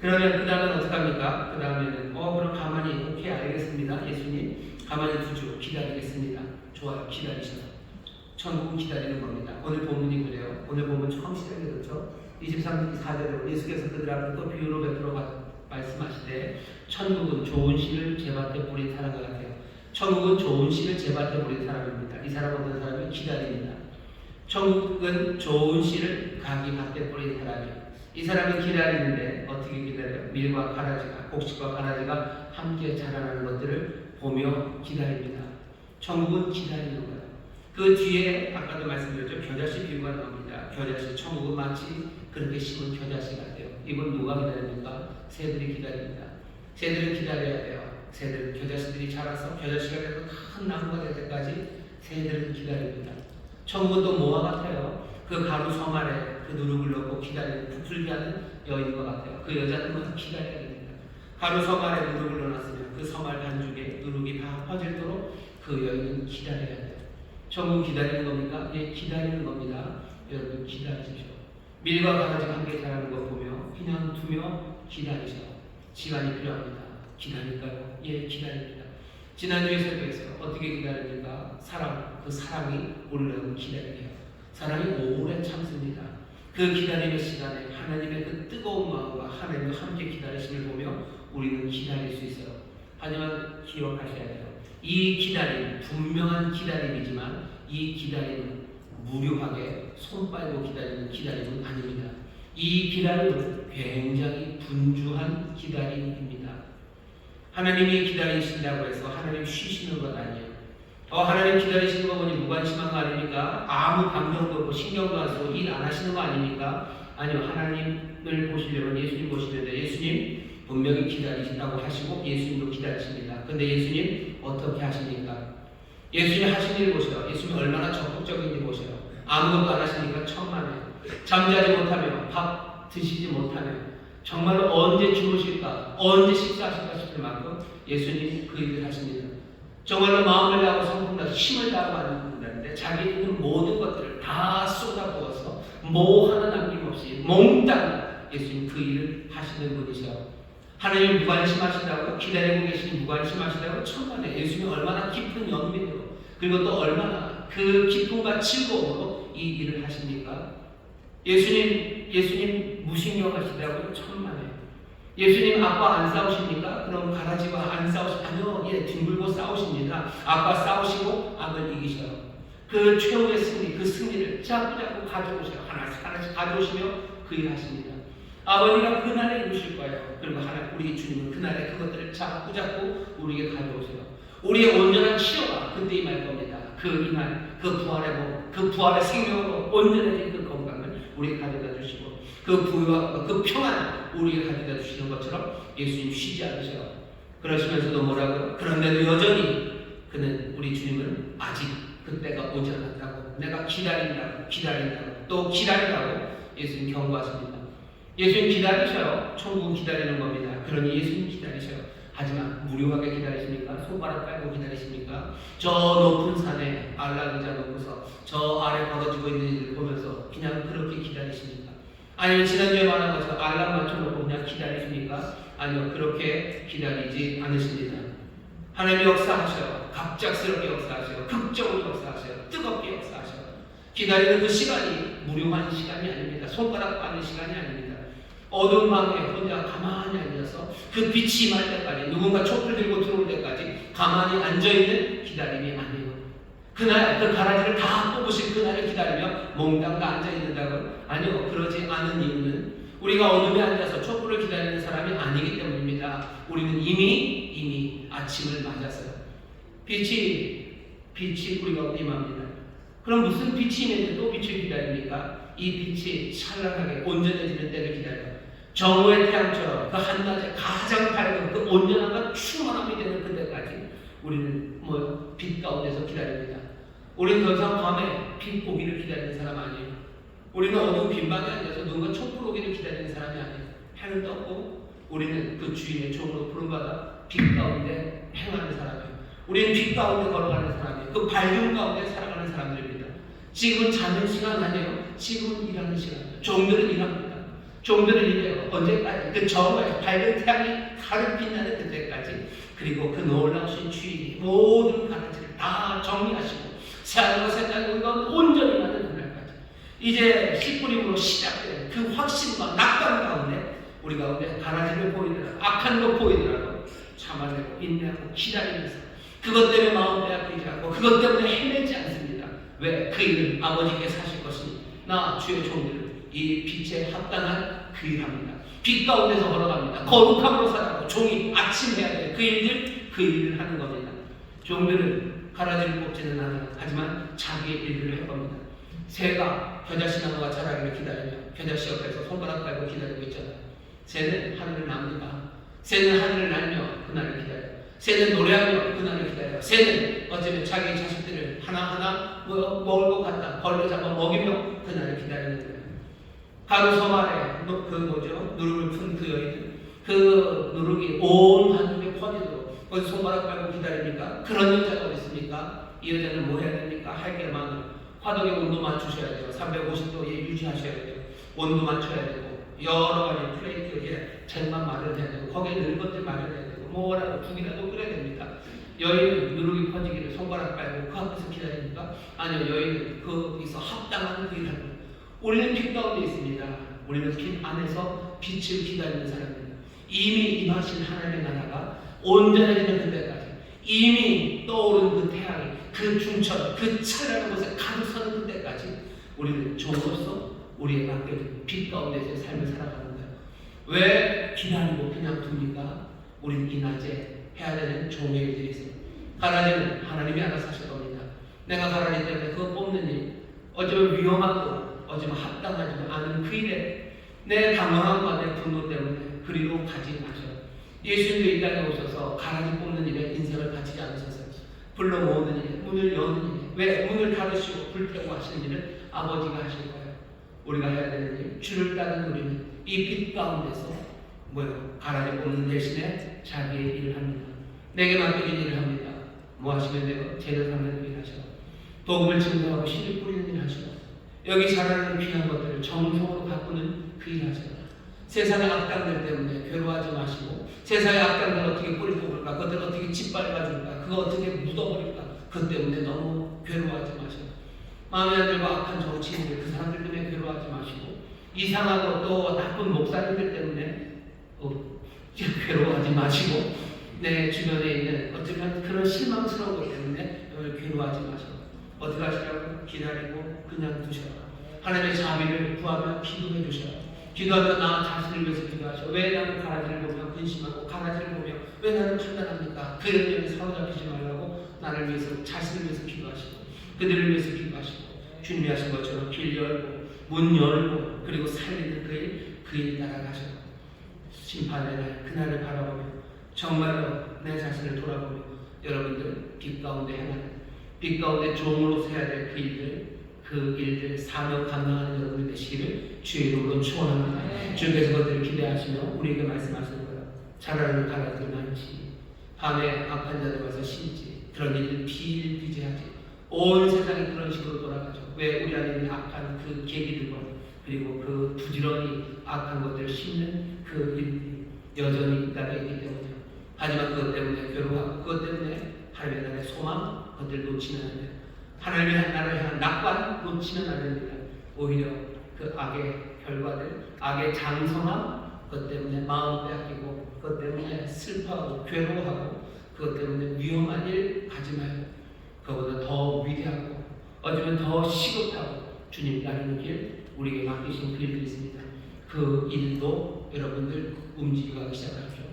그러면 그 다음엔 어떡합니까? 그 다음에는 그럼 가만히 오케이 알겠습니다. 예수님 가만히 두죠. 기다리겠습니다. 좋아요. 기다리셔. 천국은 기다리는 겁니다. 오늘 본문이 그래요. 오늘 본문 처음 시작이 그렇죠. 23절로 예수께서 그들 앞에 또 비유로 베풀어 말씀하시되 천국은 좋은 씨를 제밭에 뿌린 사람과 같아요. 천국은 좋은 씨를 제밭에 뿌린 사람입니다. 이 사람 어떤 사람이 기다립니다. 천국은 좋은 씨를 가기 밭에 뿌린 사람이에요. 이 사람은 기다리는데 어떻게 기다려요? 밀과 가라지가, 곡식과 가라지가 함께 자라나는 것들을 보며 기다립니다. 천국은 기다리는 거예요. 그 뒤에 아까도 말씀드렸죠. 겨자씨 비유가 나옵니다. 겨자씨, 천국은 마치 그렇게 심은 겨자씨 같아요. 이건 누가 기다립니까? 새들이 기다립니다. 새들은 기다려야 돼요. 새들은 겨자씨들이 자라서 겨자씨가 돼서 큰 나무가 될 때까지 새들은 기다립니다. 천국은 또 뭐와 같아요? 그 가루 섬 아래 그 누룩을 넣고 기다리는 부풀게 하는 여인과 같아요. 그 여자는 뭐 기다려야 됩니다. 가루 섬 아래 누룩을 넣어놨으면 그 섬알 반죽에 누룩이 다 퍼질도록 그 여인은 기다려야 돼요. 천국 기다리는 겁니까? 예, 기다리는 겁니다. 여러분 기다리십시오. 밀과 가라지가 함께 자라는 거 보며 그냥 두며 기다리셔. 시간이 필요합니다. 기다릴까요? 예, 기다립니다. 지난주에 설교에서 어떻게 기다립니까? 그 사랑이 우리를 기다리게 해요. 사랑이 오래 참습니다. 그 기다림의 시간에 하나님의 그 뜨거운 마음과 하나님과 함께 기다리심을 보며 우리는 기다릴 수 있어요. 하지만 기억하셔야 돼요. 이 기다림, 분명한 기다림이지만 이 기다림은 무료하게 손 빨고 기다리는 기다림은 아닙니다. 이 기다림은 굉장히 분주한 기다림입니다. 하나님이 기다리신다고 해서 하나님 쉬시는 건 아니에요. 하나님 기다리시는 거 보니 무관심한 거 아닙니까? 아무 감정도 없고 신경도 안 쓰고 일 안 하시는 거 아닙니까? 아니요. 하나님을 보시려면 예수님 보시는데 예수님 분명히 기다리신다고 하시고 예수님도 기다리십니다. 근데 예수님 어떻게 하십니까? 예수님 하신 일 보세요. 예수님 얼마나 적극적인지 보세요. 아무것도 안 하시니까 천만에 잠자지 못하며 밥 드시지 못하며 정말로 언제 주무실까 언제 식사하실까 싶을 만큼 예수님 그 일을 하십니다. 정말로 마음을 다하고 성품 다하고 힘을 다하고 만든다는데 자기 있는 모든 것들을 다 쏟아부어서 뭐 하나 남김없이 몽땅 예수님 그 일을 하시는 분이셔. 하나님 무관심하시다고 기다리고 계시니 무관심하시다고 천만에 예수님이 얼마나 깊은 연민으로 그리고 또 얼마나 그 기쁨과 즐거움으로 이 일을 하십니까? 예수님 무신경하시다고 천만에 예수님 아빠 안 싸우십니까? 그럼 가라지와 안 아니요, 예, 뒹굴고 싸우십니다. 아빠 싸우시고 악을 이기셔요. 그 최후의 승리, 그 승리를 자꾸자꾸 가져오셔요. 하나씩 가져오시며 그 일 하십니다. 아버지가 그날에 이루실 거예요. 그리고 우리 주님은 그날에 그것들을 자꾸자꾸 우리에게 가져오세요. 우리의 온전한 치료가 그때 임할 겁니다. 이날, 그 부활의 생명으로 온전해진 그 건강을 우리에게 가져다 주시고 그 부유와 그 평안을 우리에게 가져다 주시는 것처럼 예수님 쉬지 않으셔요. 그러시면서도 뭐라고요? 그런데도 여전히 우리 주님은 아직 그때가 오지 않았다고 내가 기다린다고 또 기다린다고 예수님 경고하십니다. 예수님 기다리셔요. 천국 기다리는 겁니다. 그러니 예수님 기다리셔요. 하지만 무료하게 기다리십니까? 손가락 빨고 기다리십니까? 저 높은 산에 안락의자 놓고서 저 아래 벌어지고 있는 일을 보면서 그냥 그렇게 기다리십니까? 아니면 지난주에 말한 것처럼 알람 맞춰놓고 그냥 기다리십니까? 아니요, 그렇게 기다리지 않으십니다. 하나님이 역사하셔요. 갑작스럽게 역사하셔요. 극적으로 역사하셔요. 뜨겁게 역사하셔요. 기다리는 그 시간이 무료한 시간이 아닙니다. 손가락 빠는 시간이 아닙니다. 어두운 방에 혼자 가만히 앉아서 그 빛이 임할 때까지 누군가 촛불 들고 들어올 때까지 가만히 앉아있는 기다림이 아니에요. 그날 그 가라지를 다 뽑으실 그날을 기다리며 몽땅 다 앉아있는다고? 아니요. 그러지 않은 이유는 우리가 어둠에 앉아서 촛불을 기다리는 사람이 아니기 때문입니다. 우리는 이미 아침을 맞았어요. 빛이 우리가 임합니다. 그럼 무슨 빛이 있는데 또 빛을 기다립니까? 이 빛이 찬란하게 온전해지는 때를 기다려요. 정오의 태양처럼 그 한낮에 가장 밝은 그 온전함과 충만함이 되는 그때까지 우리는 빛 가운데서 기다립니다. 우리는 더 이상 밤에 빛 오기를 기다리는 사람 아니에요. 우리는 어두운 빈방에 앉아서 누군가 촛불 오기를 기다리는 사람이 아니에요. 해는 떴고 우리는 그 주인의 종으로 부름받아 빛 가운데 행하는 사람이에요. 우리는 빛 가운데 걸어가는 사람이에요. 그 밝은 가운데 살아가는 사람들입니다. 지금은 자는 시간 아니에요. 지금은 일하는 시간이에요. 종들은 일합니다. 종들은 일해요. 언제까지? 그 정오에 밝은 태양이 가득 빛나는 그때까지. 그리고 그 놀라우신 주인이 모든 가라지를 다 정리하시고 새하늘과 새 땅을 온전히 만든 그날까지. 이제 씨 뿌림으로 시작된 그 확신과 낙관 가운데 우리 가운데 가라지를 보이더라도 악한 것 보이더라도 참아내고 인내하고 기다리면서 그것 때문에 마음 빼앗기지 않고 그것 때문에 헤매지 않습니다. 왜? 그 일은 아버지께서 하실 것이니 나 주의 종들을 이 빛에 합당한 그 일합니다. 빛 가운데서 걸어갑니다. 거룩함으로 살아가고 종이 아침 해야 될 그 일을 하는 겁니다. 종들은 가라지를 뽑지는 않아요. 하지만 자기의 일을 할 겁니다. 새가 겨자씨 나무가 자라기를 기다리며 겨자씨 옆에서 손가락 깔고 기다리고 있잖아요. 새는 하늘을 납니다. 새는 하늘을 날며 그날을 기다려요. 새는 노래하며 그날을 기다려요. 새는 어쩌면 자기 자식들을 하나하나 먹을 것 같다 벌레 잡아 먹이며 그날을 기다리는 거예요. 가루 섬 아래 누룩을 푼 그 여인은 그 누룩이 온 한쪽에 퍼지도록 거기서 손가락 빨고 기다립니까? 그런 여자가 어디 있습니까? 이 여자는 뭐 해야 됩니까? 할 게 많아요. 화덕의 온도 맞추셔야 돼요. 350도에 유지하셔야 돼요. 온도 맞춰야 되고 여러 가지 플레이트에 쟁반 마련해야 되고 거기에 넣은 것들 마련해야 되고 뭐라도 국이라도 끓여야 됩니다. 여인은 누룩이 퍼지기를 손가락 빨고 그 앞에서 기다립니까? 아니요, 여인은 거기서 합당한 그 일을 합니다. 우리는 빛 가운데 있습니다. 우리는 빛 안에서 빛을 기다리는 사람입니다. 이미 임하신 하나님의 나라가 온전해지는 그때까지, 이미 떠오른 그 태양이 그 중천, 그 찬란한 곳에 가득 서는 그때까지 우리는 종으로서 우리의 맡겨진 빛 가운데서의 삶을 살아가는 거예요. 왜 기다리고 그냥 둡니까? 우리는 이 낮에 해야 되는 종의 일들이 있어요. 가라지는 하나님이 알아서 하실 겁니다. 내가 가라지 때문에 그거 뽑는 일, 어쩌면 위험하고 어쩌면 합당하지 않은 그 일에 내 당황함과 내 분노 때문에 그리로 가지 마셔요. 예수님도 이 땅에 오셔서 가라지 뽑는 일에 인생을 바치지 않으셨어요. 불러 모으는 일, 문을 여는 일, 왜 문을 닫으시고 불태우고 하시는 일은 아버지가 하실 거예요. 우리가 해야 되는 일, 주를 따르는 우리는 이 빛 가운데서 가라지 뽑는 대신에 자기의 일을 합니다. 내게 맡겨진 일을 합니다. 뭐 하시면 돼요? 재료 삼는 일 하셔. 복음을 증거하고 씨를 뿌리는 일 하셔. 여기 자라는 귀한 것들을 정성으로 바꾸는 그 일 하셔. 세상의 악당들 때문에 괴로워하지 마시고, 세상의 악당들 어떻게 뿌리 뽑을까, 그것들 어떻게 짓밟아줄까, 그거 어떻게 묻어버릴까, 그것 때문에 너무 괴로워하지 마셔. 마음에 안 들고 악한 정치인들, 그 사람들 때문에 괴로워하지 마시고, 이상하고 또 나쁜 목사님들 때문에 괴로워하지 마시고, 내 주변에 있는 어쩌면 그런 실망스러운 것 때문에 괴로워하지 마시고, 어떻게 하시라고? 기다리고 그냥 두셔라. 하나님의 자비를 구하며 기도해 주셔라. 기도하며 나 자신을 위해서 기도하셔. 왜 나는 가라지를 보며 근심하고 가라지를 보며 왜 나는 판단합니까? 그 영역에 사로잡히지 말라고 나를 위해서, 자신을 위해서 기도하시고, 그들을 위해서 기도하시고, 주님이 하신 것처럼 길 열고 문 열고 그리고 살리는 그 일 따라가셔. 심판의 날, 그날을 바라보며 정말로 내 자신을 돌아보며 여러분들 빛 가운데 행하는, 빛 가운데 종으로 해야 될 그 일들 사명 감당하는 여러분들 되시기를 주의 이름으로 축원합니다. 주께서 그것들을 기대하시며 우리에게 말씀하시는 거예요. 자라는 가라지를 많지, 밤에 악한 자들 와서 심지, 그런 일을 비일비재하지. 온 세상이 그런 식으로 돌아가죠. 왜? 우리 안에 있는 악한 그 계기들과 그리고 그 부지런히 악한 것들을 심는 그 일이 여전히 이 땅에 있기 때문이에요. 하지만 그것 때문에 괴로워하고 그것 때문에 하나님의 나라의 소망, 그것들 놓치면 안 돼요. 하나님의 나라를 향한 낙관 놓치면 안 됩니다. 오히려 그 악의 결과들, 악의 장성함, 그것 때문에 마음 빼앗기고, 그것 때문에 슬퍼하고 괴로워하고, 그것 때문에 위험한 일 하지 마요. 그보다 더 위대하고 어쩌면 더 시급하고 주님 따르는 길, 우리에게 맡기신 그 일들이 있습니다. 그 일도 여러분들 움직이고 가기 시작하십시오.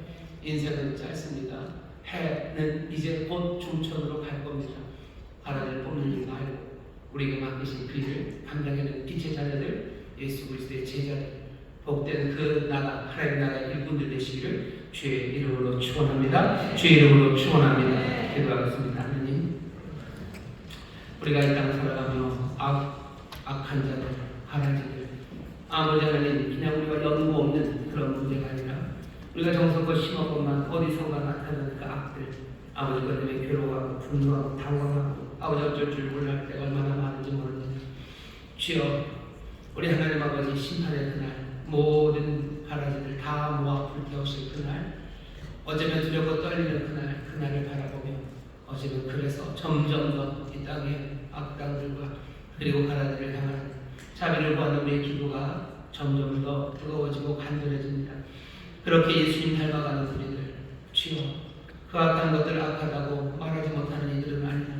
인생은 짧습니다. 해는 이제 곧 중천으로 갈 겁니다. 가라지를 뽑는 일 말고 우리에게 맡기신 그 일을 감당하는 빛의 자녀들, 예수 그리스도의 제자들, 복된 그 나라, 하나님의 나라의 일꾼들 되시기를 주의 이름으로 축원합니다. 주의 이름으로 축원합니다. 기도하겠습니다. 하나님, 우리가 이 땅을 살아가며 악한 자들, 가라지들, 아버지 하나님, 그냥 우리가 연고 없는 그런 문제가 아니라 우리가 정성껏 심어보면 어디선가 나타나는 그 악들, 아버지 것 때문에 괴로워하고 분노하고 당황하고 아버지 어쩔 줄 몰랄 때가 얼마나 많은지 모릅니다. 주여, 우리 하나님 아버지 심판의 그날, 모든 가라지들 다 모아 불태우실 그날, 어쩌면 두렵고 떨리는 그날을 바라보며 어쩌면 그래서 점점 더 이 땅의 악당들과 그리고 가라지를 향한 자비를 구하는 우리의 기도가 점점 더 뜨거워지고 간절해집니다. 그렇게 예수님 닮아가는 우리들, 주여, 그 악한 것들 악하다고 말하지 못하는 이들은 아니라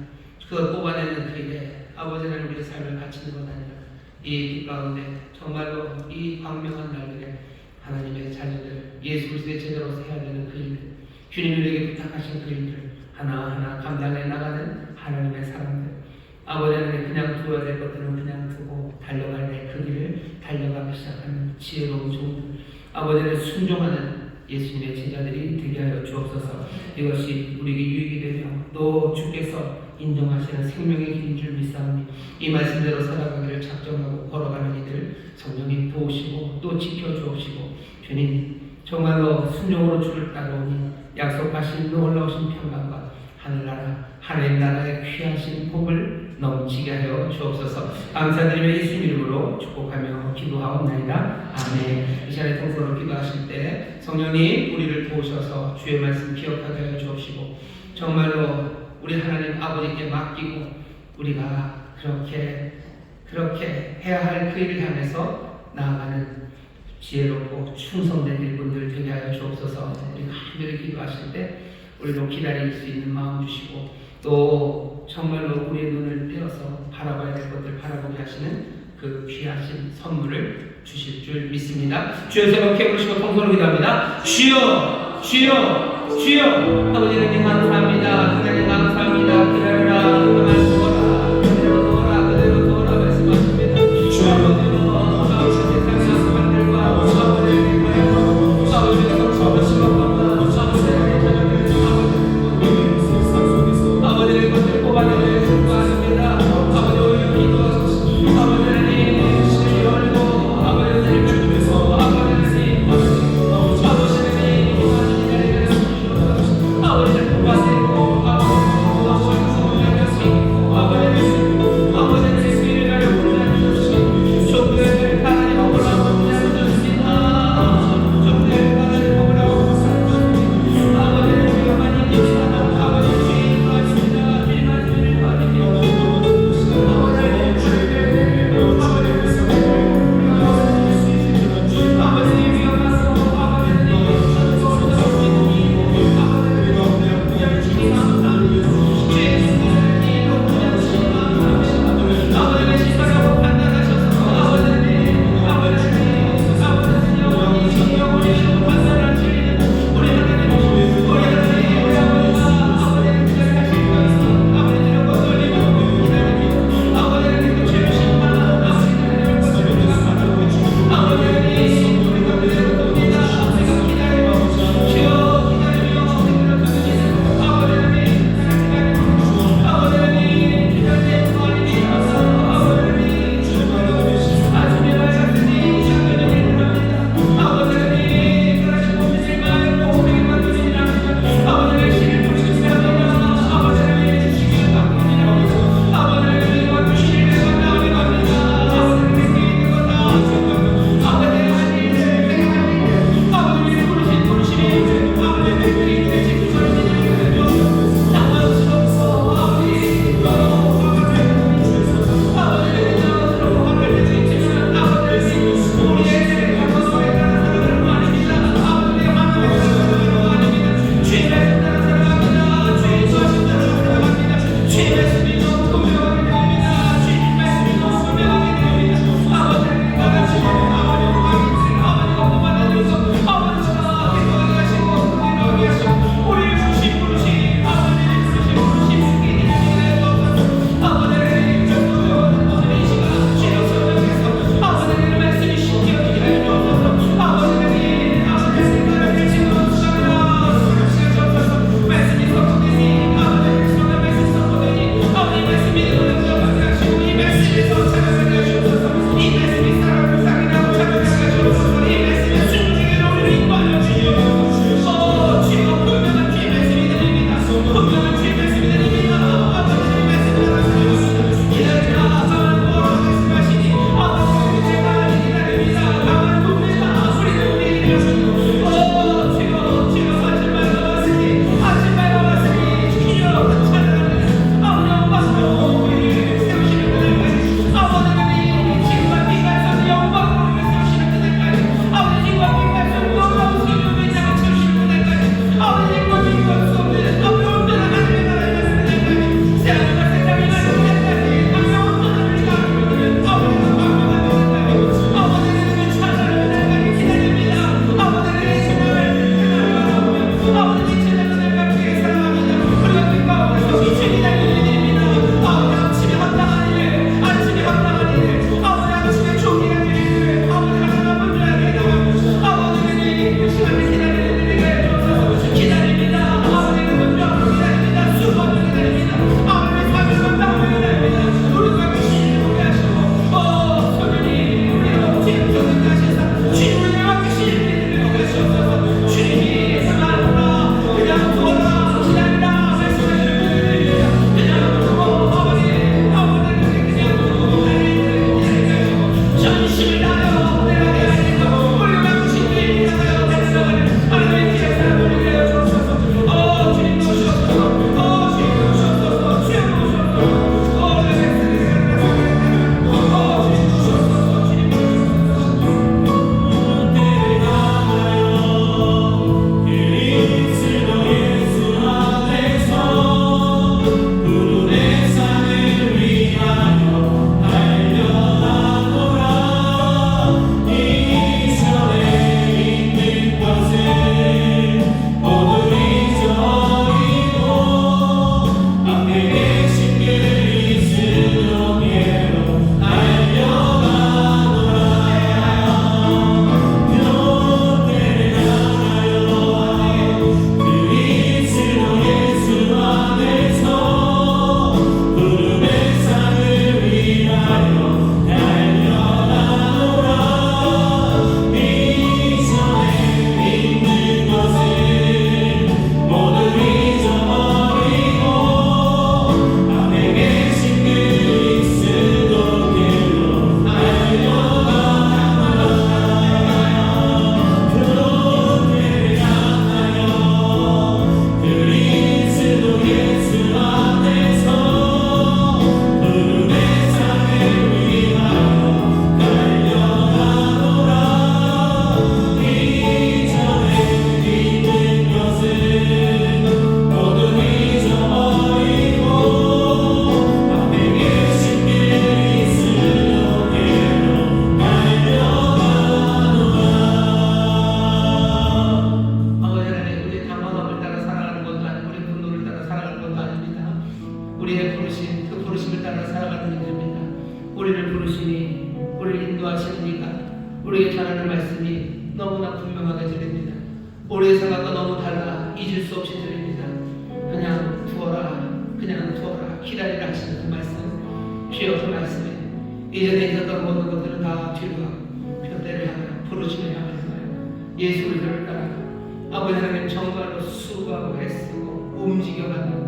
그걸 뽑아내는 그 일에 아버지 하나님 우리의 삶을 바치는 것 아니라 이 빛 가운데 정말로 이 광명한 날들에 하나님의 자녀들, 예수 그리스도의 제자로서 해야 되는 그 일들, 주님이 우리에게 부탁하신 그 일들 하나하나 감당해 나가는 하나님의 사람들, 아버지 하나님 그냥 두어야 될 것들은 그냥 두고 달려갈 때 그 길을 달려가기 시작하는 지혜로운 종들, 아버지 하나님 순종하는 예수님의 제자들이 되게 하여 주옵소서. 이것이 우리에게 유익이 되며 또 주께서 인정하시는 생명의 길인 줄 믿사오니 이 말씀대로 살아가기를 작정하고 걸어가는 이들 성령님 도우시고 또 지켜주옵시고, 주님 정말로 순종으로 주를 따라오니 약속하신 놀라우신 평강과 하늘나라 하나님 나라의 귀하신 복을 넘치게 하여 주옵소서. 감사드리며 예수님 이름으로 축복하며 기도하옵나이다. 아멘. 이 시간에 통성으로 기도하실 때 성령님 우리를 도우셔서 주의 말씀 기억하게 하여 주옵시고 정말로 우리 하나님 아버지께 맡기고 우리가 그렇게 해야 할 그 일을 향해서 나아가는 지혜롭고 충성된 일꾼들 되게 하여 주옵소서. 우리 간절히 기도하실 때 우리도 기다릴 수 있는 마음 주시고 또 정말로 우리의 눈을 떼어서 바라봐야 될 것들 바라보게 하시는 그 귀하신 선물을 주실 줄 믿습니다. 주여 세 번 부르시고 통성으로 기도합니다. 주여 주여 주여. 아버지 하나님 감사합니다. 하나님 감사합니다. 기다려라 가만 두어라 그대로 두어라 그대로 두어라 말씀하십니다. 주여 전하는 말씀이 너무나 분명하게 들립니다. 우리의 생각과 너무 달라 잊을 수 없이 들립니다. 그냥 두어라, 그냥 두어라, 기다리라 하시는 그 말씀, 주여 그 말씀에 이전에 있었던 모든 것들은 다 뒤로 하고 편대를 향하여 부르심을 향하여 예수 그리스도를 따라 아버지 하나님 정말로 수고하고 애쓰고 움직여가는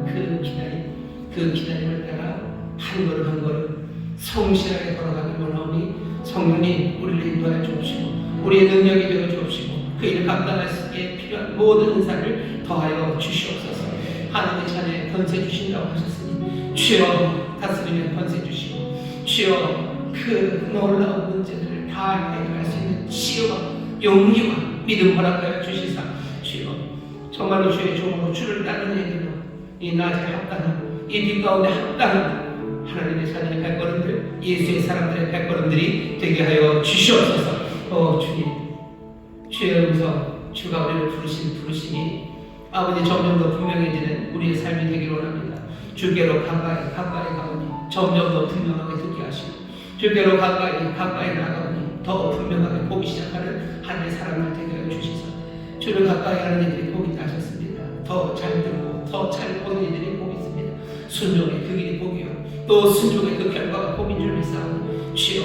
그 기다림을 따라 한 걸음 한 걸음 성실하게 걸어가길 원하오니 성령님 우리를 인도하여 주옵시고 우리의 능력이 되어 주옵시고 그 일을 감당할 수 있게 필요한 모든 은사를 더하여 주시옵소서. 하나님의 자녀에 권세 주신다고 하셨으니 주여 다스리며 권세 주시고 주여 그 놀라운 문제들을 다 해결할 수 있는 지혜와 용기와 믿음 허락하여 주시사 주여 정말로 주의 종으로 주를 따르는 이들로 이 낮에 합당한 이 빛 가운데 합당한 하나님의 자녀의 발걸음들 예수의 사람들의 발걸음들이 되게 하여 주시옵소서. 주님 주의 음성 주가 우리를 부르신 부르심이 아버지 점점 더 분명해지는 우리의 삶이 되기를 원합니다. 주께로 가까이 가오니 점점 더 분명하게 듣게 하시고 주께로 가까이 나가오니 더 분명하게 보기 시작하는 하나님의 사람을 되게 하여 주시사 주를 가까이 하는 이들이 복이 나셨습니다. 더 잘 듣고 더 잘 보는 이들이 복이 있습니다. 순종의 그 길이 복이요 또 순종의 그 결과가 복인 줄 믿사오니 주여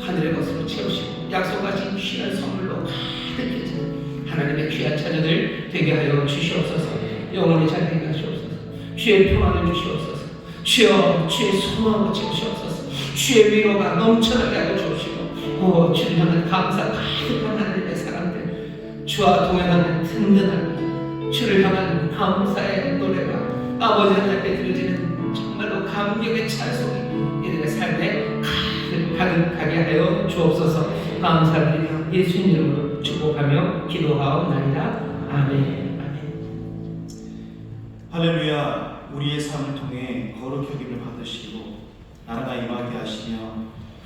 하늘의 것으로 채우시고 약속하신 귀한 선물로 가득 해진 하나님의 귀한 자녀들 되게 하여 주시옵소서. 영원히 잘 되게 하시옵소서. 주의 평안을 주시옵소서. 주여 주의 소망을 채우시옵소서. 주의 위로가 넘쳐나게 하여 주옵시고 주를 향한 감사 가득한 하나님의 사람들 주와 동행하는 든든함 주를 향한 감사의 노래가 아버지 하나님께 들려지는 정말로 감격의 찬송이 이들의 삶에 가득하게 하여 주옵소서. 감사드리며 예수님 이름으로 축복하며 기도하옵나이다. 아멘. 할렐루야. 우리의 삶을 통해 거룩 여김을 받으시고 나라가 임하게 하시며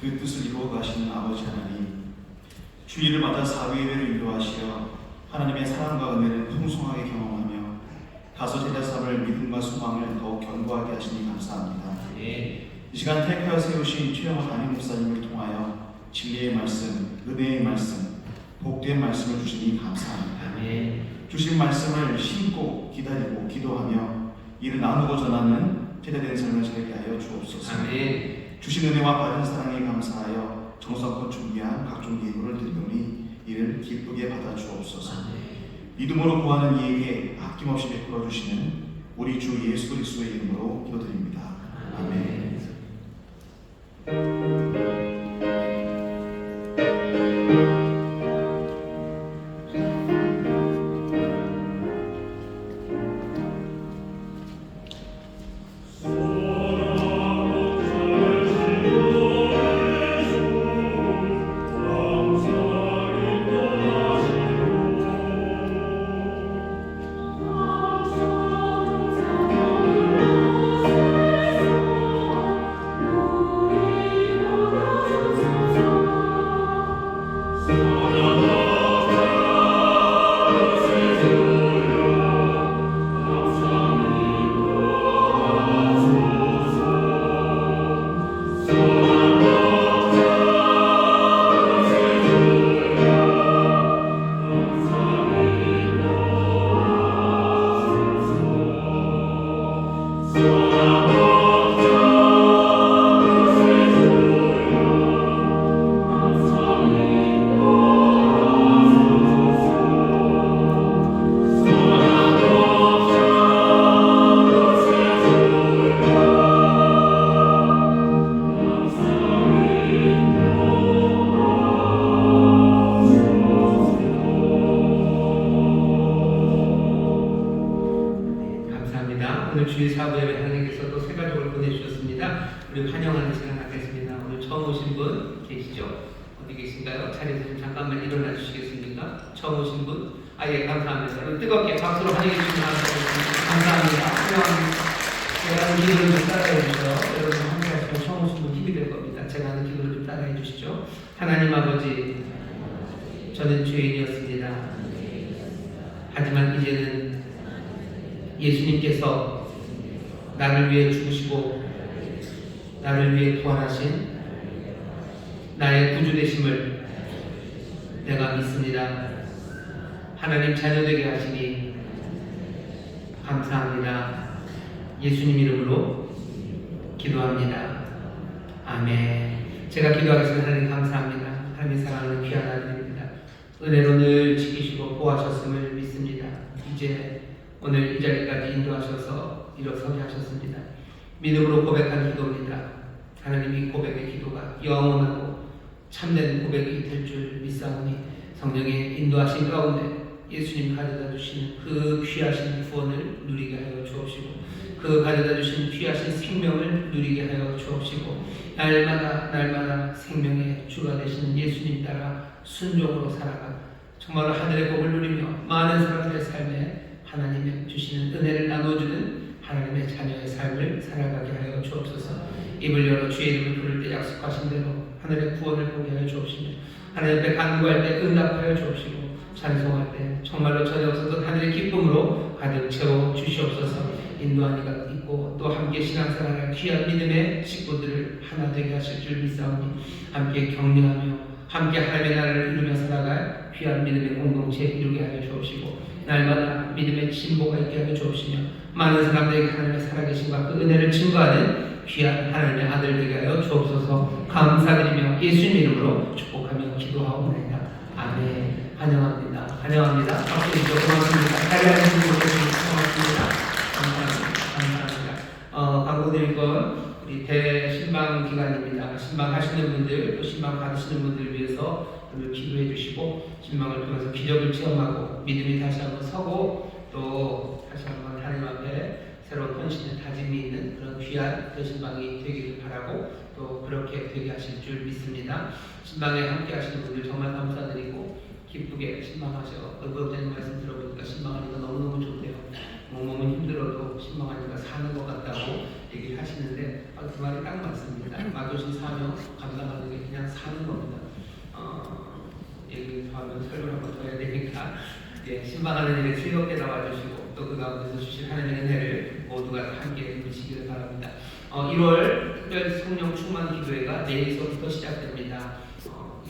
그 뜻을 이루어 가시는 아버지 하나님, 주일을마다 사위의회로 인도하시어 하나님의 사랑과 은혜를 풍성하게 경험하며 다섯 제자 삶을 믿음과 소망을 더욱 견고하게 하시니 감사합니다. 이 시간 택하여 세우신 최영호 담임 목사님을 통하여 진리의 말씀, 은혜의 말씀, 복된 말씀을 주시니 감사합니다. 주신 말씀을 심고 기다리고 기도하며 이를 나누고 전하는 제자된 삶을 살게 하여 주옵소서. 주신 은혜와 받은 사랑에 감사하여 정성껏 준비한 각종 예물을 드리오니 이를 기쁘게 받아 주옵소서. 믿음으로 구하는 이에게 아낌없이 베풀어 주시는 우리 주 예수 그리스도의 이름으로 기도드립니다. 아멘. 오늘 주일 사부예배 하나님께서 또 새 가족을 보내주셨습니다. 우리 환영하는 시간 갖겠습니다. 오늘 처음 오신 분 계시죠? 어디 계신가요? 자리에서 좀 잠깐만 일어나 주시겠습니까? 처음 오신 분? 예, 감사합니다. 여러분 뜨겁게 박수로 환영해 주시면 감사합니다. 환영합니다. 제가 하는 기도를 좀 따라해 주시죠. 여러분 함께 하시면 처음 오신 분 힘이 될 겁니다. 제가 하는 기도를 좀 따라해 주시죠. 하나님 아버지, 저는 죄인이었습니다. 하지만 이제는 예수님께서 나를 위해 죽으시고 나를 위해 부활하신 나의 구주 되심을 내가 믿습니다. 하나님 자녀되게 하시니 감사합니다. 예수님 이름으로 기도합니다. 아멘. 제가 기도하겠습니다. 하나님 감사합니다. 하나님 사랑하는 귀한 아들입니다. 은혜로 늘 지키시고 보호하셨음을 믿습니다. 이제 오늘 이 자리까지 인도하셔서 일어서게 하셨습니다. 믿음으로 고백하는 기도입니다. 하나님 이 고백의 기도가 영원하고 참된 고백이 될 줄 믿사오니 성령의 인도하신 가운데 예수님 가져다 주시는 그 귀하신 구원을 누리게 하여 주옵시고 그 가져다 주신 귀하신 생명을 누리게 하여 주옵시고 날마다 생명의 주가 되시는 예수님 따라 순종으로 살아가 정말로 하늘의 복을 누리며 많은 사람들의 삶에 하나님의 주시는 은혜를 나눠주는 하나님의 자녀의 삶을 살아가게 하여 주옵소서. 입을 열어 주의 이름을 부를 때 약속하신 대로 하늘의 구원을 보게 하여 주옵시며 하나님 앞에 간구할 때 응답하여 주옵시고 찬송할 때 정말로 전혀 없었던 하늘의 기쁨으로 가득 채워 주시옵소서. 인도한 이가 있고 또 함께 신앙생활할 귀한 믿음의 식구들을 하나 되게 하실 줄 믿사오니 함께 격려하며 함께 하나님의 나라를 이루며 살아갈 귀한 믿음의 공동체 이루게 하여 주옵시고 날마다 믿음의 진보가 있게 하여 주옵시며 많은 사람들에게 하나님의 살아계심과 그 은혜를 증거하는 귀한 하나님의 아들 되게 하여 주옵소서. 감사드리며 예수님 이름으로 축복하며 기도하옵나이다. 아멘. 환영합니다. 환영합니다. 박수 주시고 고맙습니다. 자리하신 분들 고맙습니다. 감사합니다. 광고 드릴 건 우리 대신방 기간입니다. 신방하시는 분들 또 신방 받으시는 분들을 위해서 오늘 기도해 주시고 신방을 통해서 기적을 체험하고 믿음이 다시 한번 서고 또 다시 한번 하나님 앞에 새로운 헌신의 다짐이 있는 그런 귀한 대신방이 되기를 바라고 또 그렇게 되게 하실 줄 믿습니다. 신방에 함께 하시는 분들 정말 감사드리고 기쁘게 신방하셔. 의법자님 말씀 들어보니까 신방하니까 너무너무 좋대요. 몸은 힘들어도 신방하니까 사는 것 같다고 얘기를 하시는데 그 말이 딱 맞습니다. 맡으신 사명 감당하는 게 그냥 사는 겁니다. 얘기를 더 하면 설교를 한번 더 해야 되니까 신방하는 일에 즐겁게 나와주시고 또 그 가운데서 주신 하나님의 은혜를 모두가 함께 누리시기를 바랍니다. 1월 특별 성령 충만 기도회가 내일서부터 시작됩니다.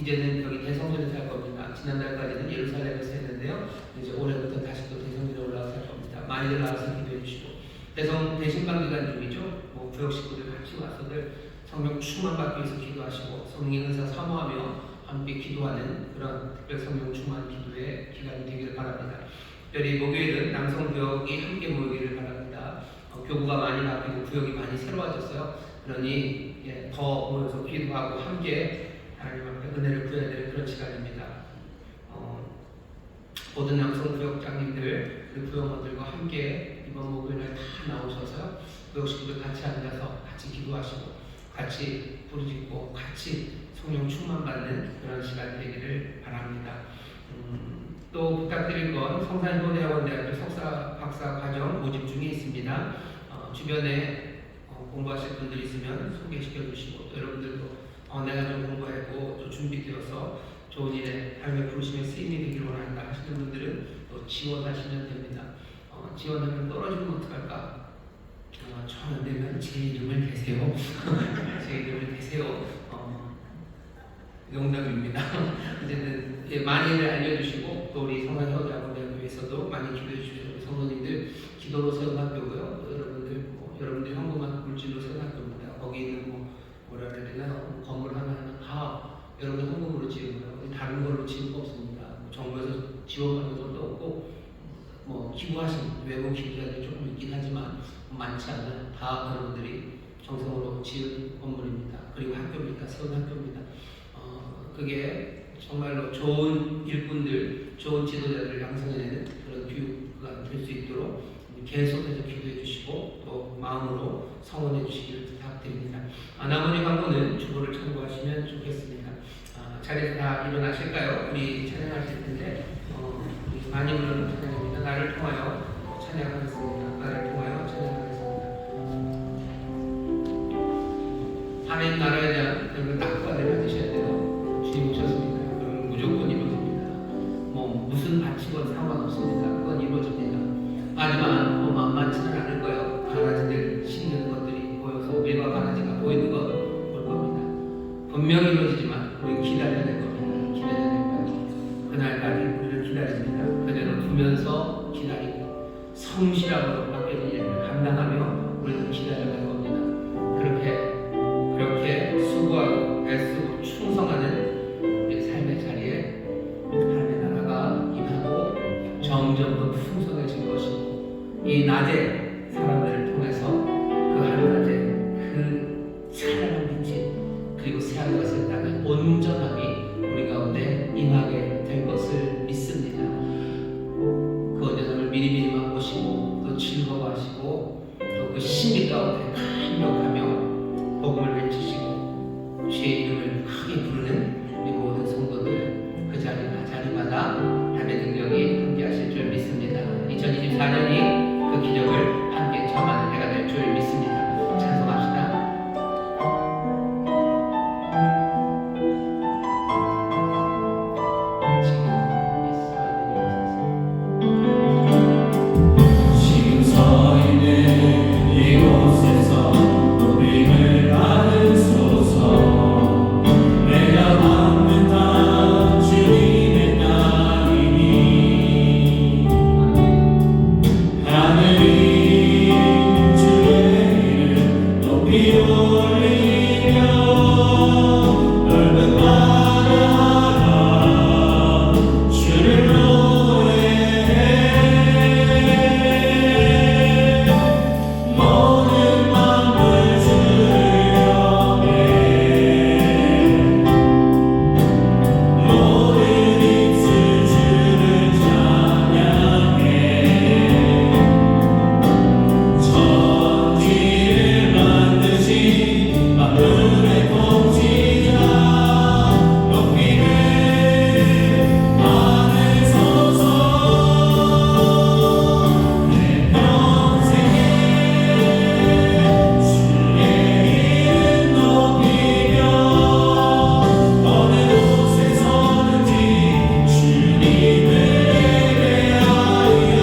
이제는 여기 대성전에서 할 겁니다. 지난달까지는 예루살렘에서 했는데요. 이제 올해부터 다시 또 대성전에 올라가서 할 겁니다. 많이들 나와서 기도해 주시고 대신방 기간 중이죠. 구역 식구들 같이 와서들 성령 충만 받기 위해서 기도하시고 성령의 은사 사모하며 함께 기도하는 그런 특별 성령 충만 기도의 기간이 되기를 바랍니다. 특별히 목요일은 남성구역이 함께 모이기를 바랍니다. 교구가 많이 바뀌고 구역이 많이 새로워졌어요. 그러니 더 모여서 기도하고 함께 하나님 앞에 은혜를 구해야 될 그런 시간입니다. 모든 남성구역장님들 그리고 구역원들과 함께 이번 목요일날 다 나오셔서 구역 식구들 같이 앉아서 같이 기도하시고 같이 부르짖고 같이 성령 충만 받는 그런 시간 되기를 바랍니다. 또 부탁드릴 건 성산효대학원대학교 석사 박사 과정 모집 중에 있습니다. 주변에 공부하실 분들 있으면 소개시켜 주시고 또 여러분들도 내가 좀 공부하고 또 준비되어서 좋은 일에 하나님의 부르심에 쓰임이 되기를 원한다 하시는 분들은 또 지원하시면 됩니다. 지원하면 떨어지면 어떡할까? 저 안 되면 제 이름을 대세요. 제 이름을 대세요. 농담입니다. 어쨌든 많이들 알려주시고 또 우리 성산효대학원대학교에서도 많이 기도해 주시고 성도님들 기도로 세운 학교고요. 또 여러분들 현금만 물질로 세운 학교입니다. 거기 있는 뭐라 그래야 되나 건물 하나하나 다 여러분 현금으로 지은 거예요. 다른 걸로 지은 거 없습니다. 정부에서 지원받는 것도 없고 기부하신 외국 기부자들이 조금 있긴 하지만 많지 않은 다 여러분들이 정성으로 지은 건물입니다. 그리고 학교입니다. 세운 학교입니다. 그게 정말로 좋은 일꾼들, 좋은 지도자들을 양성해내는 그런 교육가 될 수 있도록 계속해서 기도해 주시고 또 마음으로 성원해 주시기를 부탁드립니다. 나머지 광고는 주보를 참고하시면 좋겠습니다. 자리에서 다 일어나실까요? 우리 찬양하실 텐데 많이 부르는 찬양입니다. 나를 통하여 찬양하겠습니다. 나를 통하여 찬양하겠습니다. 하나님 나라에 대한 여러분 낙관을 받으셔야 돼요. 주님 오셨습니다. 그럼 무조건 이루어집니다. 무슨 가치건 상관없습니다. 그건 이루어집니다. 하지만 만만치는 않을 거예요. 강아지들 씻는 것들이 보여서 일과 강아지가 보이는 건 볼 겁니다. 분명히 이루어지지만 우리 기다려야 될 겁니다. 기다려야 될 거예요. 그날까지 우리를 기다립니다. 그대로 두면서 기다리고 성실함으로 맡겨진 일을 감당하며 우리는 기다려갈 겁니다. 그렇게 수고하고 애쓰고 충성하는 우리 삶의 자리에 하나님의 나라가 임하고 점점 더 풍성해질 것이고 이 낮에 사람들을 통해서 그 한낮에 그 찬란한 빛이 그리고 새하늘과 새 땅의 온전함이 우리 가운데 임하게 될 것을 믿습니다. 그 온전함을 미리미리 맛보시고 또 즐거워하시고 또 그 신비 가운데 감격하며 복음을 외치시고 주의 이름을 크게 부르는 우리 모든 성도들 그 자리마다 하나님의 능력이 함께하실 줄 믿습니다. 2024년이 그 기적을 함께 점하는 해가 될 줄 믿습니다. 찬송합시다. 지금 서 있는 이곳에서 높임을 받으소서. 내가 받는 다 주님의 땅이니 하늘이 주의 이름 높이 올리며 넓은 바다가 주를 노래해. 모든 만물 주를 경외. 모든 입술 주를 찬양해. 천지를 만드신 만물의 통치자 높임을 받으소서. 내 평생에 주의 이름 높이며 어느 곳에 서든지 주님을 예배하여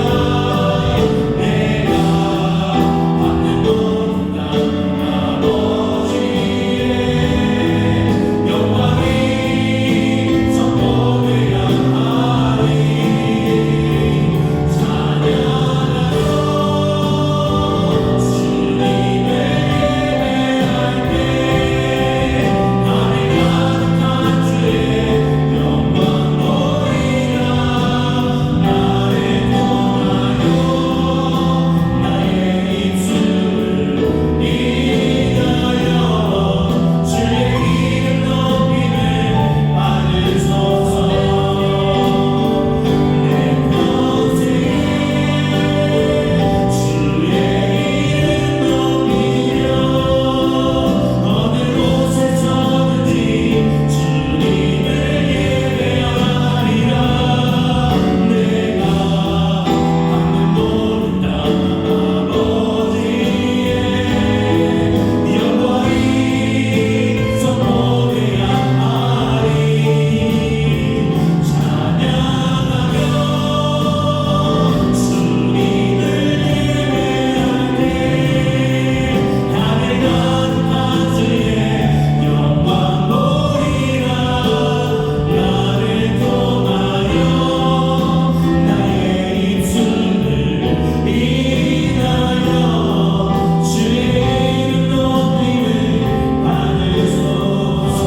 내가 받는 모든 땅 아버지의 영광이 선포되야 하리. 찬양하며 주님을 예배할 때 하늘 가득한 주의 영광 보이라. 나를 통하여 나의 입술을 인하여 주의 이름 높임을 받으소서. 내 평생에 주의 이름 높이며 어느 곳에 서든지 주님을 예배하리라. 내가 받는 모든 땅 아버지의 영광이 선포되야 하리. 찬양하며 주님을 예배할 때 하늘 가득한 주의 영광 보리라. 나를 통하여 나의 입술을 인하여 주의 이름 높임을 받으소서.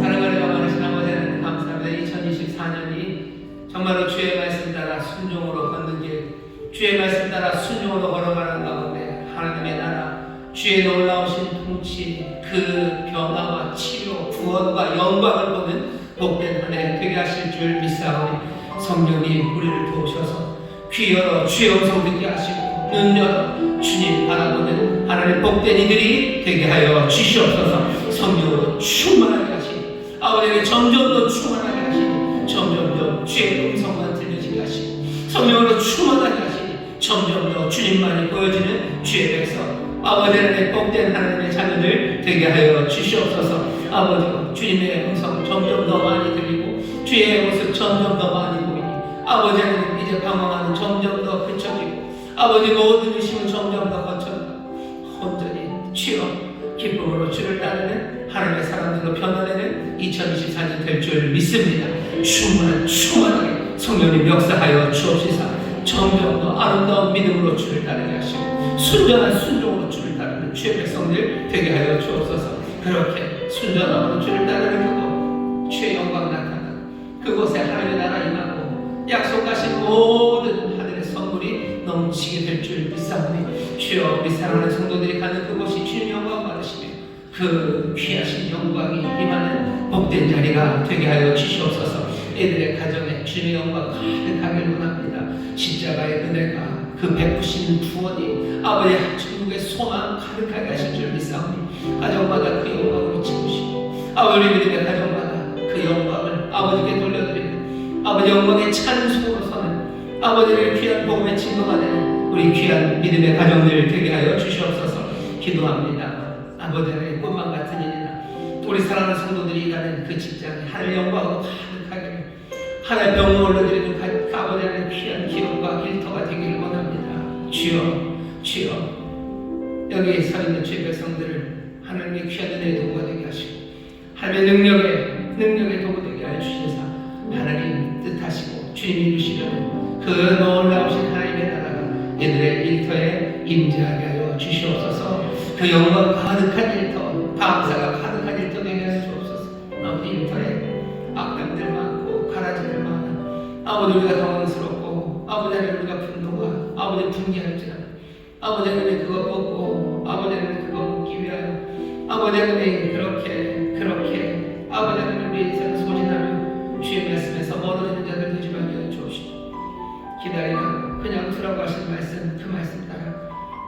사랑하는 많으신 아버지 하나님 감사합니다. 2024년이 정말로 주의 말씀 따라 순종으로 걷는 길, 주의 말씀 따라 순종으로 걸어가는 가운데 하나님의 나라, 주의 놀라우신 통치, 그 변화와 치료, 구원과 영광을 보는 복된 한 해 되게 하실 줄 믿사오니 성령님 우리를 도우셔서 귀 열어 주의 음성 듣게 하시고 눈 열어 주님 바라보는 하나님 복된 이들이 되게 하여 주시옵소서. 성령으로 충만하게 하시니 아버지에게 점점 더 충만하게 하시니 점점 더 주의 음성만 들려지게 하시니 성령으로 충만하게 하시니 점점 더 주님만이 보여지는 주의 백성 아버지 하나님의 복된 하나님의 자녀들 되게 하여 주시옵소서. 아버지 주님의 음성 점점 더 많이 들리고 주의 모습 점점 더 많이 보이니 아버지 하나님 이제 방황하는 점점 더 그쳐지고 아버지 모든 의심은 점점 더 거쳐지고 온전히 주여 기쁨으로 주를 따르는 하나님의 사람들로 사람도 변화되는 2024년 될 줄 믿습니다. 충만하게 성령님 역사하여 주옵시사. 점점 더 아름다운 믿음으로 주를 따르게 하시고 순전한 순종으로 주를 따르는 주의 백성들 되게 하여 주옵소서. 그렇게 순전함으로 주를 따르는 그곳 주의 영광 나타나고 그곳에 하나님의 나라 임하고 약속하신 모든 하늘의 선물이 넘치게 될 줄 믿사오니 주여 우리 사랑하는 성도들이 가는 그곳이 주님 영광 받으시며 그 귀하신 영광이 임하는 복된 자리가 되게 하여 주시옵소서. 애들의 가정에 주님의 영광 가득하길 원합니다. 십자가의 은혜가 그 베푸신 구원이 아버지의 천국의 소망 가득하게 하실 줄 믿사오니 가정마다 그 영광으로 채우시고 아버지 믿음의 가정마다 그 영광을 아버지께 돌려드리는 아버지 영광의 찬송으로 서는 아버지를 귀한 복음의 증거가 되는 우리 귀한 믿음의 가정들 되게 하여 주시옵소서. 기도합니다. 아버지 하나님 꿈만 같은 일이나 우리 사랑하는 성도들이 일하는 그 직장에 하늘 영광으로 가득하게 하나의 병을 올려드리는 아버지 하나님 귀한 기업과 일터가 되기를 원합니다. 주여 여기에 서 있는 주의 백성들을 하나님의 귀한 은혜의 도구가 되게 하시고 하나님의 능력의 도구 되게 하여 주시사 하나님 뜻하시고 주님이 주시려는 그 놀라우신 하나님의 나라가 얘들의 일터에 임재하게 하여 주시옵소서. 그 영광 가득한 일터, 감사가 가득한 일터 되게 하여 주옵소서. 아버지 일터에 악담들 많고 가라지들 많아 아버지 우리가 당황스럽고 아버지 하나님 우리가 분노가 아버지 분개할지라도 아버지 하나님 그거 뽑고 아버지 하나님 그거 묻기 위하여 아버지 하나님 그렇게 아버지 하나님 우리 인생을 소진하며 주의 말씀에서 멀어지는 자들 되지 말게 하여 주옵시고 기다리라 그냥 두라고 하신 말씀 그 말씀 따라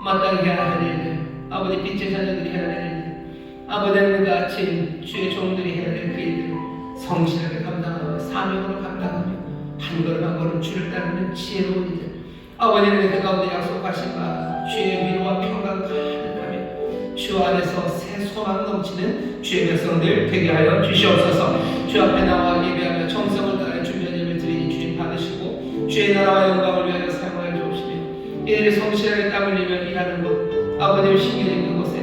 마땅히 해야 할 일들 아버지 빛의 자녀들이 해야 될 일들 아버지 하나님과 아침 주의 종들이 해야 될 그 일들을 성실하게 감당하며 사명으로 감당하며 한 걸음 한 걸음 주를 따르는 지혜로운 이들 아버지 하나님 그 가운데 약속하신 바 주의 위로와 평강 가득하며 주 안에서 새 소망 넘치는 주의 백성들 되게 하여 주시옵소서. 주 앞에 나와 예배하며 정성을 다하여 준비한 예배를 드리니 주님 받으시고 주의 나라와 영광을 위하여 사용하여 주옵시며 이들이 성실하게 땀 흘리며 일하는 곳 아버지를 신경진 그곳에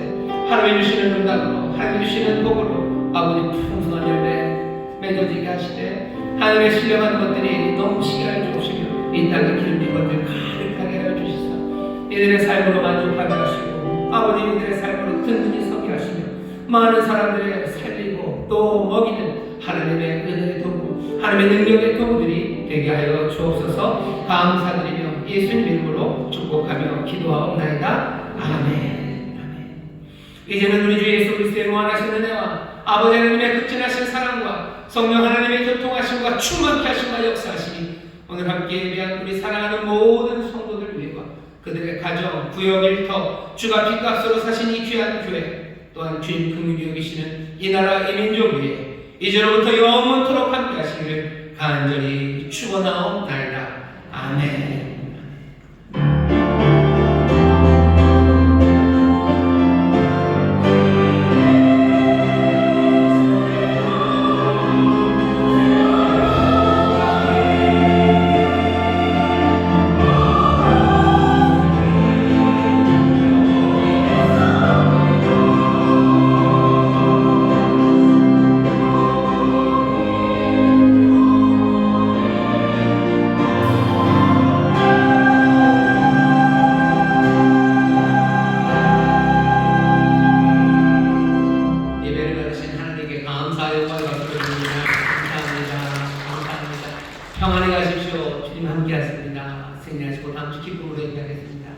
하나님이 주시는 응답으로 하나님이 주시는 복으로 아버지 풍성한 열매 맺어지게 하시되 하나님의 신령한 것들이 넘치게 하여 주시며 이 땅에 기름진 것들 가득하게 하여 주시사 이들의 삶으로 만족하게 하시고 아버지 이들의 삶으로 든든히 서게 하시며 많은 사람들의 살리고 또 먹이는 하나님의 은혜의 도구 하나님의 능력의 도구들이 되게 하여 주옵소서. 감사드리며 예수님 이름으로 축복하며 기도하옵나이다. 아멘. 이제는 우리 주 예수 그리스도의 무한하신 은혜와 아버지 하나님의 극진하신 사랑과 성령 하나님의 교통하심과 충만케 하심과 역사하심이 오늘 함께 예배한 우리 사랑하는 모든 성도들 위해와 그들의 가정, 구역, 일터, 주가 핏값으로 사신 이 귀한 교회 또한 주님 긍휼히 여기시는 이 나라 이 민족 위에 이제로부터 영원토록 함께 하시기를 간절히 축원하옵나이다. 아멘. 평안히 가십시오. 주님 함께 하십니다. 승리하시고 다음 주 기쁨으로 얘기하겠습니다.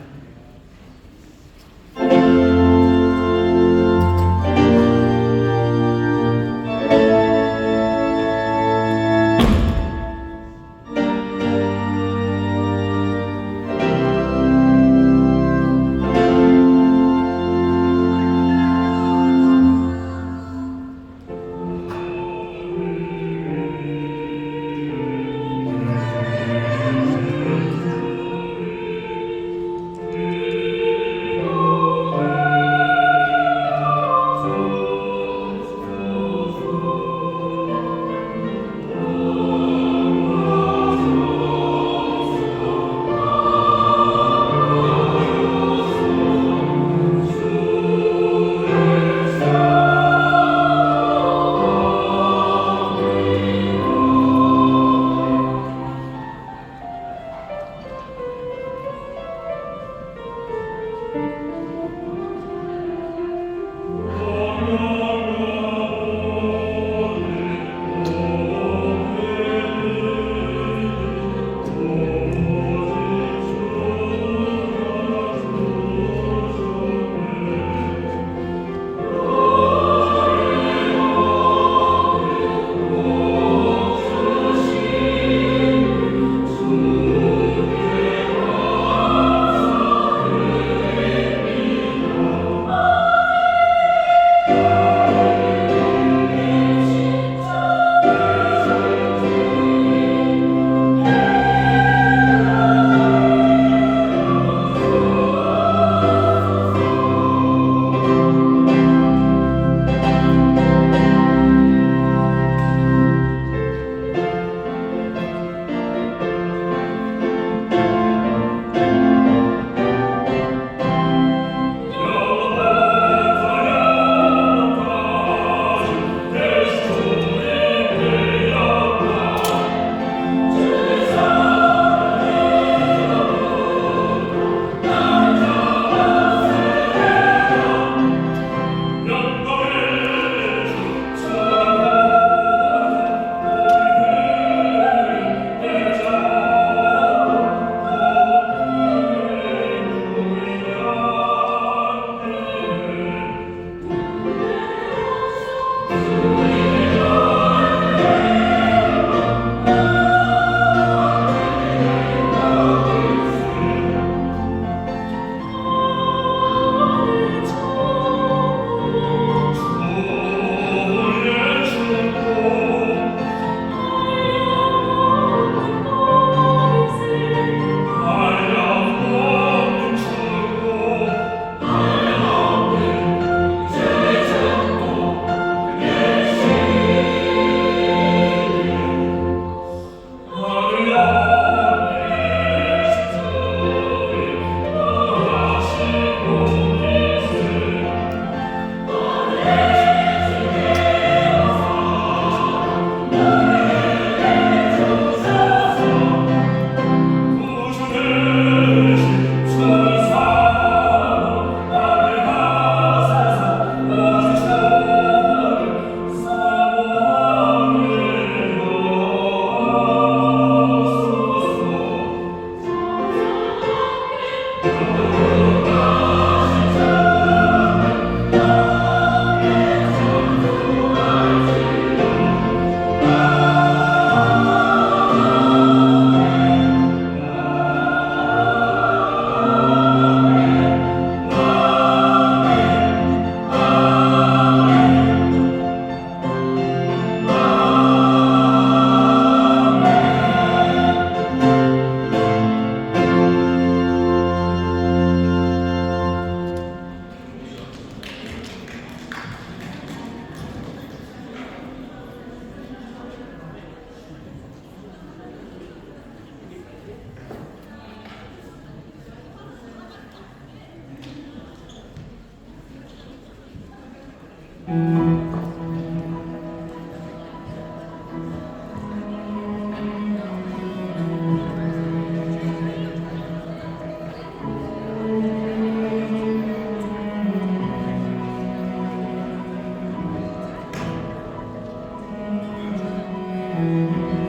주